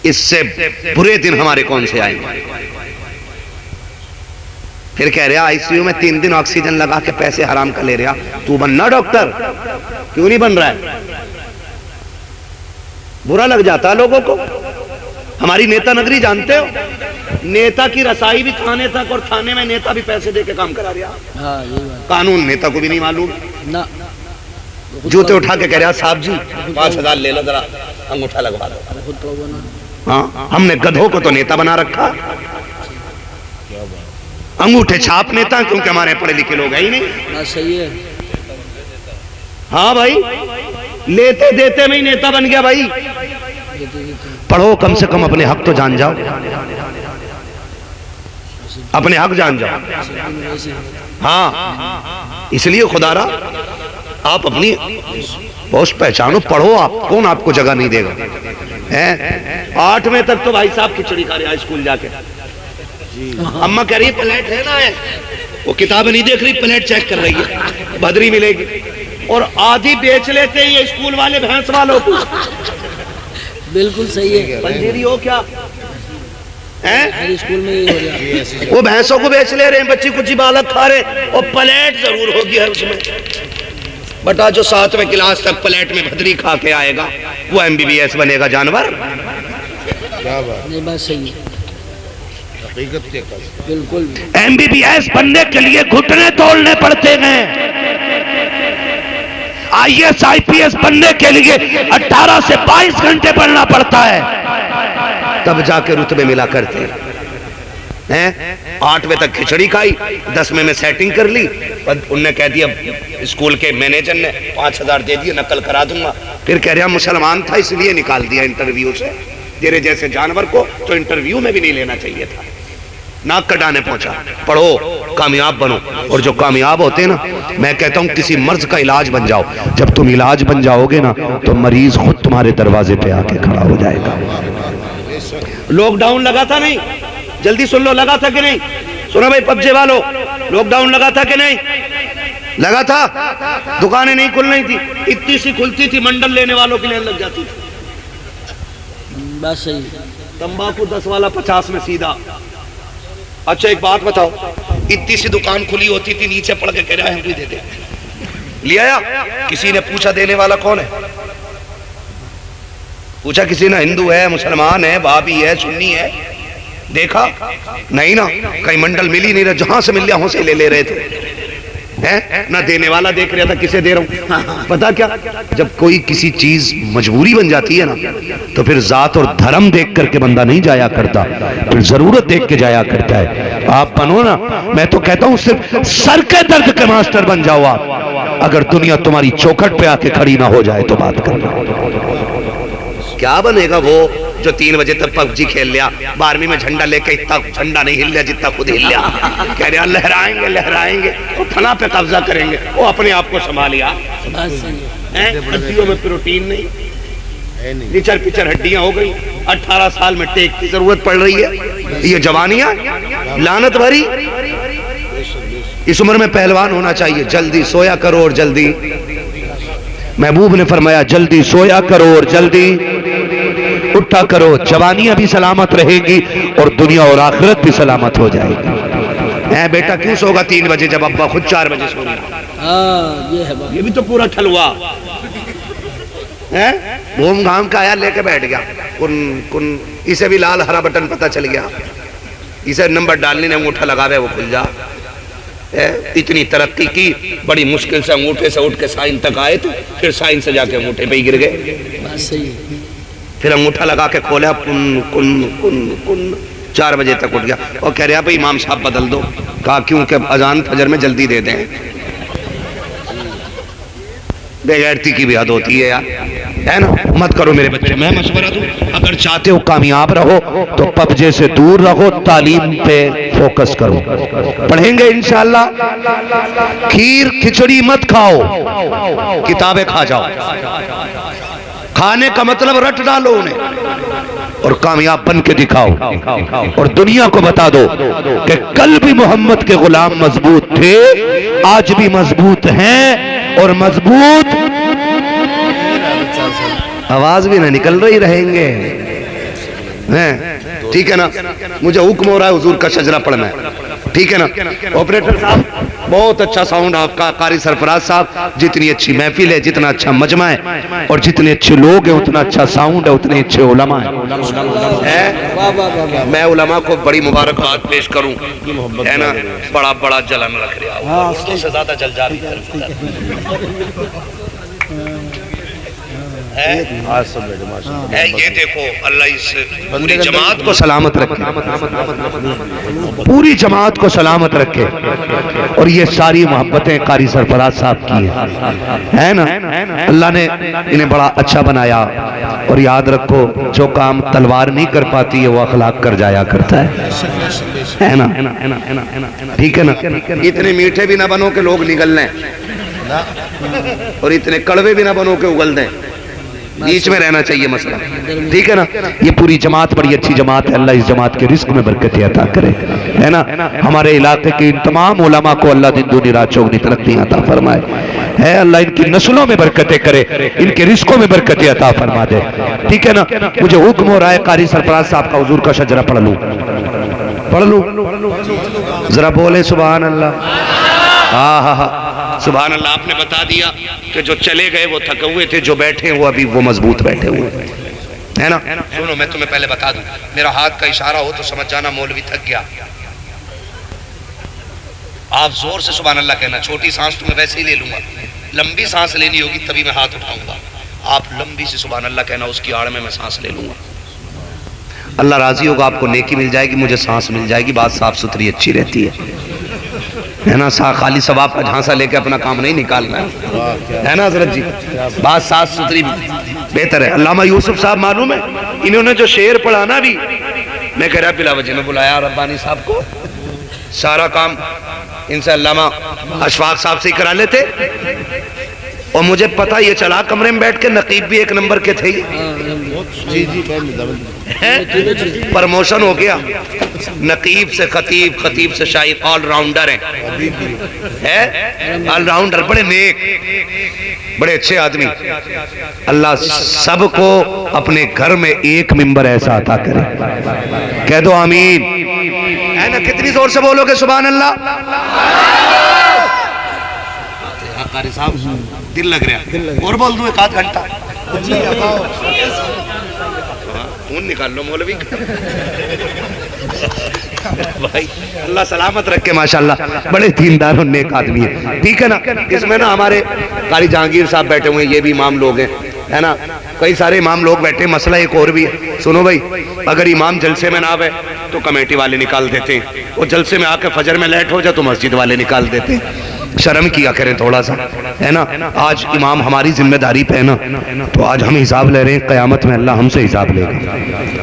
इससे बुरे दिन हमारे कौन से आएंगे? फिर कह रहा ICU में 3 दिन ऑक्सीजन लगा के पैसे हराम का ले रहा, तू बनना डॉक्टर, क्यों नहीं बन रहा है? बुरा लग जाता है लोगों को। हमारी नेता नगरी जानते हो, नेता की रसाई भी थाने तक, और थाने में नेता भी पैसे दे के काम करा रहा। कानून नेता को भी नहीं मालूम ना। जूते उठा के कह रहा साहब जी 5,000 ले लो, जरा अंगूठा लगवा दो। हाँ, हमने गधों को तो नेता बना रखा, अंगूठे छाप नेता, क्योंकि हमारे पढ़े लिखे लोग हैं ही नहीं। सही है। हाँ भाई, लेते देते में ही नेता बन गया भाई। पढ़ो, कम से कम अपने हक तो जान जाओ, अपने हक जान जाओ। हाँ, इसलिए खुदारा आप अपनी पोस्ट पहचानो, पढ़ो। आप कौन आपको जगह नहीं देगा? 8वें तक तो भाई साहब खिचड़ी खा रहे स्कूल जाके, अम्मा कह रही है प्लेट लेना है, वो किताबें नहीं देख रही, प्लेट चेक कर रही है, भदरी मिलेगी। और आधी बेच लेते हैं ये स्कूल वाले भैंस वालों को। बिल्कुल सही है। पंजीरी हो क्या है? स्कूल में ये हो गया। वो भैंसों को बेच ले रहे हैं, बच्ची कुछ बालक खा रहे, और प्लेट जरूर होगी है उसमें। बटा जो 7वें क्लास तक प्लेट में भदरी खा के आएगा वो MBBS बनेगा जानवर। क्या बात, नहीं बात सही है, हकीकत के कस। बिल्कुल। MBBS बनने के लिए घुटने तोड़ने पड़ते हैं। IAS IPS बनने के लिए 18 से 22 घंटे पढ़ना पड़ता है, तब जाके रुतबे मिला करते हैं। 8वें तक खिचड़ी खाई, 10वें में सेटिंग कर ली, उनने कह दिया, स्कूल के मैनेजर ने 5000 दे दिए, नकल करा दूंगा। फिर कह रहा मुसलमान था इसलिए निकाल दिया इंटरव्यू से, तेरे जैसे जानवर को तो इंटरव्यू में भी नहीं लेना चाहिए था। नाक कटाने पहुंचा। पढ़ो, कामयाब बनो, और जो कामयाब होते हैं ना, मैं कहता हूं किसी मर्ज का इलाज बन जाओ। जब तुम इलाज बन जाओगे ना तो मरीज खुद तुम्हारे दरवाजे पे आके खड़ा हो जाएगा। लॉकडाउन लगा था नहीं, जल्दी सुन लो, लगा था कि नहीं? सुनो भाई पबजी वालों, लॉकडाउन लगा था कि नहीं? लगा था। दुकानें नहीं खुल रही थी, इतनी सी खुलती थी, मंडल लेने वालों की लाइन लग जाती थी। बात सही। तंबाकू 10 वाला 50 में सीधा। अच्छा एक बात बताओ, इतनी सी दुकान खुली होती थी, नीचे पड़ के कह रहा है हम भी दे दे, ले आया? किसी ने पूछा देने वाला कौन है? पूछा किसी ने? हिंदू है, मुसलमान है, भाभी है, सुन्नी है? देखा नहीं ना, कहीं मंडल मिल ही नहीं रहा, जहां से मिल गया वहां से ले ले रहे थे। है ना, देने वाला देख रहा था किसे दे रहा हूं। पता क्या, जब कोई किसी चीज मजबूरी बन जाती है ना, तो फिर जात और धर्म देख करके बंदा नहीं जाया करता, फिर जरूरत देख के जाया करता है। आप बनो ना, मैं तो कहता हूं सिर्फ सर के दर्द के मास्टर बन जाओ आप। अगर दुनिया तुम्हारी चौखट पे आके खड़ी ना हो जाए तो बात करना। क्या बनेगा वो जो 3 बजे तक पबजी खेल लिया, 12वीं में झंडा लेके इतना झंडा नहीं हिल लिया जितना खुद हिल लिया, कह रहे लहराएंगे लहराएंगे, वो फना पे कब्जा करेंगे, वो अपने आप को संभालिया। हड्डियों में प्रोटीन नहीं, निचर पिचर हड्डियां हो गई, 18 साल में टेक की जरूरत पड़ रही है। ये जवानियां लानत भरी। इस उम्र में पहलवान होना चाहिए। जल्दी सोया करो और जल्दी, महबूब ने फरमाया जल्दी सोया करो और जल्दी उठा करो, जवानियां भी सलामत रहेगी और दुनिया और आखिरत भी सलामत हो जाएगी। है बेटा क्यों सोगा 3 बजे जब अब्बा खुद 4 बजे सो रहा? ये भी तो पूरा ठलुआ है। घूम घाम का आया लेके बैठ गया, कुन इसे भी लाल हरा बटन पता चल गया, इसे नंबर डालने ने अंगूठा लगावे वो खुल जा। इतनी तरक्की की, बड़ी मुश्किल से अंगूठे से उठ के साइन तक आए थे, फिर साइन से जाके अंगूठे पे ही गिर गए। फिर अंगूठा लगा के खोला, कुन कुन कुन कुन 4 बजे तक उठ गया और कह रहा भाई इमाम साहब बदल दो। कहा क्यों? कि अजान फजर में जल्दी दे दें। बेगैरती की भी हद होती है यार, है ना? मत करो मेरे बच्चे, मैं मशवरा दूं, अगर चाहते हो कामयाब रहो तो पबजे से दूर रहो, तालीम पे फोकस करो। पढ़ेंगे इंशाअल्लाह। खीर खिचड़ी मत खाओ, किताबें खा जाओ। खाने का मतलब रट डालो उन्हें और कामयाब बन के दिखाओ, और दुनिया को बता दो कि कल भी मोहम्मद के गुलाम मजबूत थे, आज भी मजबूत हैं, और मजबूत आवाज भी ना निकल रही रहेंगे। हैं ठीक है ना? मुझे हुक्म हो रहा है हुजूर का शजरा पढ़ना है, ठीक है ना? ऑपरेटर साहब बहुत अच्छा साउंड आपका, कारी सरफराज साहब, जितनी अच्छी महफिल है, जितना अच्छा मजमा है और जितने अच्छे लोग हैं उतना अच्छा साउंड है, उतने अच्छे उलमा है। मैं उलमा को बड़ी मुबारकबाद पेश करूं, है ना? बड़ा बड़ा जलन रख रहा हूं, उससे ज्यादा जल जा रही है। ये देखो अल्लाह इस पूरी जमात को सलामत रखे, पूरी जमात को सलामत रखे। और ये सारी मोहब्बतें कारी सरफराज साहब की है ना? अल्लाह ने इन्हें बड़ा अच्छा बनाया। और याद रखो जो काम तलवार नहीं कर पाती है वो अखलाक कर जाया करता है ना? ठीक है ना? इतने मीठे भी ना बनो के लोग निगल लें और इतने कड़वे भी ना बनो के उगल दें। बीच में रहना चाहिए मसला, ठीक है ना। ये पूरी जमात बड़ी अच्छी जमात है, अल्लाह इस जमात के रिस्क में बरकत अता करे, है ना। हमारे इलाके के इन तमाम उलमा को अल्लाह दिन दूनी रात चौगनी तरक्की अता फरमाए, है अल्लाह इनकी नस्लों में बरकतें करे, इनके रिस्कों में बरकतें अता फरमा दे, ठीक है ना। मुझे हुक्म हो रहा है कारी सरफराज साहब का हुजूर का शजरा पढ़ लूं, जरा बोले सुभान अल्लाह। हाँ हाँ हाँ सुभान अल्लाह। आपने बता दिया कि जो चले गए वो थके हुए थे, जो बैठे वो अभी वो मजबूत बैठे हुए, है ना। सुनो मैं तुम्हें पहले बता दूं, मेरा हाथ का इशारा हो तो समझ जाना मौलवी थक गया। आप जोर से सुभान अल्लाह कहना, छोटी सांस तो मैं वैसे ही ले लूंगा, लंबी सांस लेनी होगी तभी मैं हाथ उठाऊंगा। आप लंबी से सुभान अल्लाह कहना, उसकी आड़ में मैं सांस ले लूंगा। अल्लाह राजी होगा, आपको नेकी मिल जाएगी, मुझे सांस मिल जाएगी, बात साफ सुथरी अच्छी रहती है ना। खाली सवाब का झांसा लेके अपना काम नहीं निकालना है ना हजरत जी, बात साफ सुथरी बेहतर है। अल्लामा यूसुफ साहब मालूम है, इन्होंने जो शेर पढ़ा ना भी, मैं कह रहा बिला वजह में बुलाया रब्बानी साहब को, सारा काम इनसे अल्लामा अशफाक साहब से ही करा लेते, और मुझे पता ये चला कमरे में बैठ के नकीब भी एक नंबर के थे, प्रमोशन हो गया, नकीब से खतीब, खतीब से शाइक, ऑलराउंडर है ऑलराउंडर, बड़े नेक, बड़े अच्छे आदमी। अल्लाह सबको अपने घर में एक मिंबर ऐसा अता करे, कह दो आमीन, है ना। कितनी जोर से बोलोगे सुभान अल्लाह। कारी साहब दिल लग रहा, और बोल दूं एक आध घंटा, खून निकाल लो मौलवी भाई, अल्लाह सलामत रखे माशाल्लाह, बड़े दीनदार और नेक आदमी है, ठीक है ना। इसमें ना हमारे कारी जहांगीर साहब बैठे हुए हैं, ये भी इमाम लोग हैं, है ना। कई सारे इमाम लोग बैठे। मसला एक और भी है, सुनो भाई, अगर इमाम जलसे में ना आवे तो कमेटी वाले निकाल देते हैं, और जलसे में आके फजर में लेट हो जाए तो मस्जिद वाले निकाल देते हैं। शर्म किया करें थोड़ा सा, है ना। आज इमाम हमारी जिम्मेदारी पे है ना, तो आज हम हिसाब ले रहे हैं, क़यामत में अल्लाह हमसे हिसाब लेगा।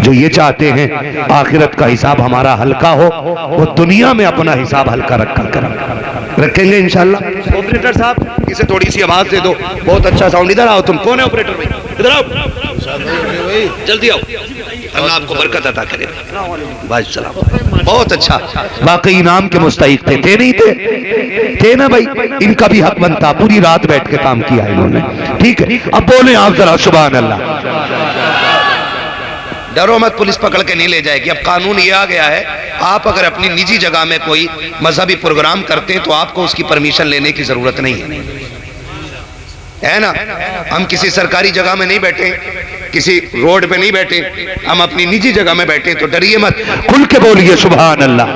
जो ये चाहते हैं आखिरत का हिसाब हमारा हल्का हो, वो दुनिया में अपना हिसाब हल्का रखेंगे इंशाल्लाह। ऑपरेटर साहब इसे थोड़ी सी आवाज दे दो, बहुत अच्छा साउंड। इधर आओ, तुम कौन है ऑपरेटर भाई, इधर आओ, जल्दी आओ, अल्लाह आपको बरकत अता करे भाई सलाम। बहुत अच्छा, वाकई इनाम के मुस्तहिक थे नहीं थे ना भाई, इनका भी हक बनता, पूरी रात बैठ के काम किया इन्होंने, ठीक है। अब बोले आप जरा सुभान अल्लाह। डरो मत, पुलिस पकड़ के नहीं ले जाएगी। अब कानून ये आ गया है, आप अगर अपनी निजी जगह में कोई मजहबी प्रोग्राम करते हैं तो आपको उसकी परमिशन लेने की जरूरत नहीं है ना। हम किसी सरकारी जगह में नहीं बैठे, किसी रोड पे नहीं बैठे, हम अपनी निजी जगह में बैठे, तो डरिए मत, खुल के बोलिए सुभान अल्लाह।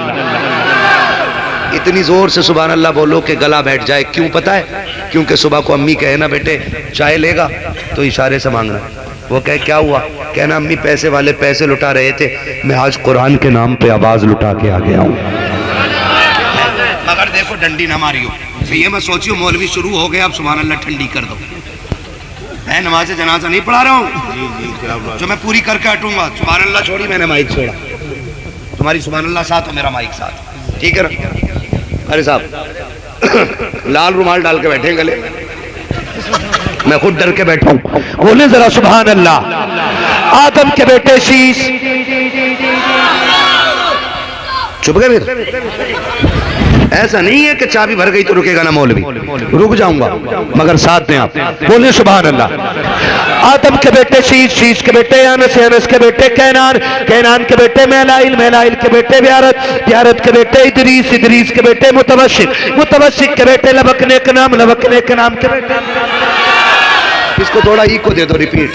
इतनी जोर से सुभान अल्लाह बोलो कि गला बैठ जाए। क्यों पता है? क्योंकि सुबह को अम्मी कहे ना बेटे चाय लेगा, तो इशारे से मांगना, वो कहे क्या हुआ, कहना अम्मी पैसे वाले पैसे लुटा रहे थे, मैं आज कुरान के नाम पे आवाज लुटा के आ गया हूँ। मगर देखो डंडी ना मारियो, तो ये मैं सोचियो मौलवी शुरू हो गया, अब सुभान अल्लाह ठंडी कर दो। मैं नमाज जनाजा नहीं पढ़ा रहा हूँ, जो मैं पूरी करके हटूंगा। सुभान अल्लाह छोड़ी, मैंने माइक छोड़ा, तुम्हारी सुभान अल्लाह साथ हो, मेरा माइक साथ, ठीक है ना। अरे साहब लाल रुमाल डाल के बैठे गले, मैं खुद डर के बैठा हूं। बोले जरा सुभान अल्लाह। आदम के बेटे शीश, चुप गए फिर। ऐसा नहीं है कि चाबी भर गई तो रुकेगा ना मौलवी, रुक जाऊंगा, मगर साथ दें आप। बोले सुभान अल्लाह। आदम के बेटे शीश, शीश के बेटे अनस, अनस के बेटे कैनान, कैनान के बेटे मेलाइल, मेलाइल के बेटे ब्यारत, ब्यारत के बेटे इदरीस, इदरीस के बेटे मुतवशिक, मुतवशिक के बेटे लबकने के नाम, लबकने के नाम के बेटे। इसको थोड़ा इको दे दो, रिपीट,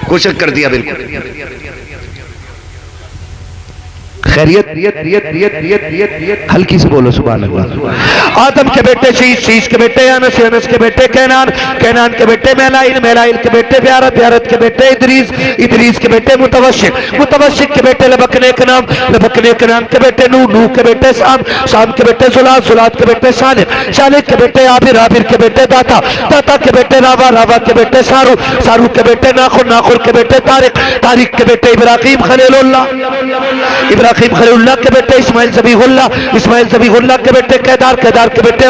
कोशिश कर दिया बिल्कुल। खैरियत, हल्की से बोलो सुभान अल्लाह। आदम के बेटे शीश, शीश के बेटे अनस, अनस के बेटे कैनान, कैनान के बेटे मेलाइल, मेलाइल के बेटे ब्यारत, ब्यारत के बेटे इदरीस, इदरीस के बेटे मुतवशिक, मुतवशिक के बेटे लबकने के नाम, लबकने के नाम के बेटे नूह, नूह के बेटे शाम, शाम के बेटे जुलाद, जुलाद के बेटे सालिक, सालिक के बेटे आबिर, आबिर के बेटे दाता, दाता के बेटे रावा, रावा के बेटे सारू, सारू के बेटे नाखुर, नाखुर के बेटे तारिक, तारिक के बेटे इब्राहिम खलीलुल्लाह, इब्राहिम इब्राहिम खलीलुल्लाह के बेटे इस्माइल ज़बीहुल्लाह के बेटे केदार के बेटे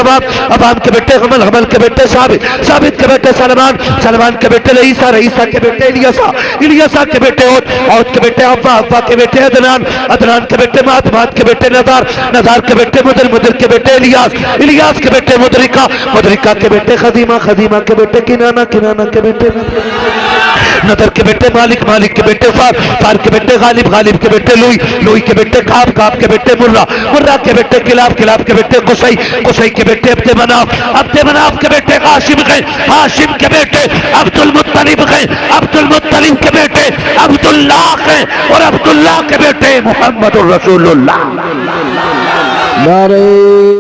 अबाम के बेटे हमल के बेटे साबित के बेटे सलमान के बेटे रईसा के बेटे इलियासा के बेटे औद के बेटे अव्वा के बेटे अदनान के बेटे मात के बेटे नदार के बेटे मुदर के बेटे इलियास के बेटे मुदरिका के बेटे खदीमा के बेटे किनाना के बेटे नदर के बेटे मालिक के बेटे फार के बेटे गालिब के बेटे लुई के बेटे काब के बेटे मुर्रा के बेटे किलाब के बेटे कुसई के बेटे अब्दे मनाफ के बेटे हाशिम के बेटे अब्दुल मुत्तलिब के बेटे अब्दुल्लाह और अब्दुल्लाह के बेटे मुहम्मदुर रसूलुल्लाह। नारे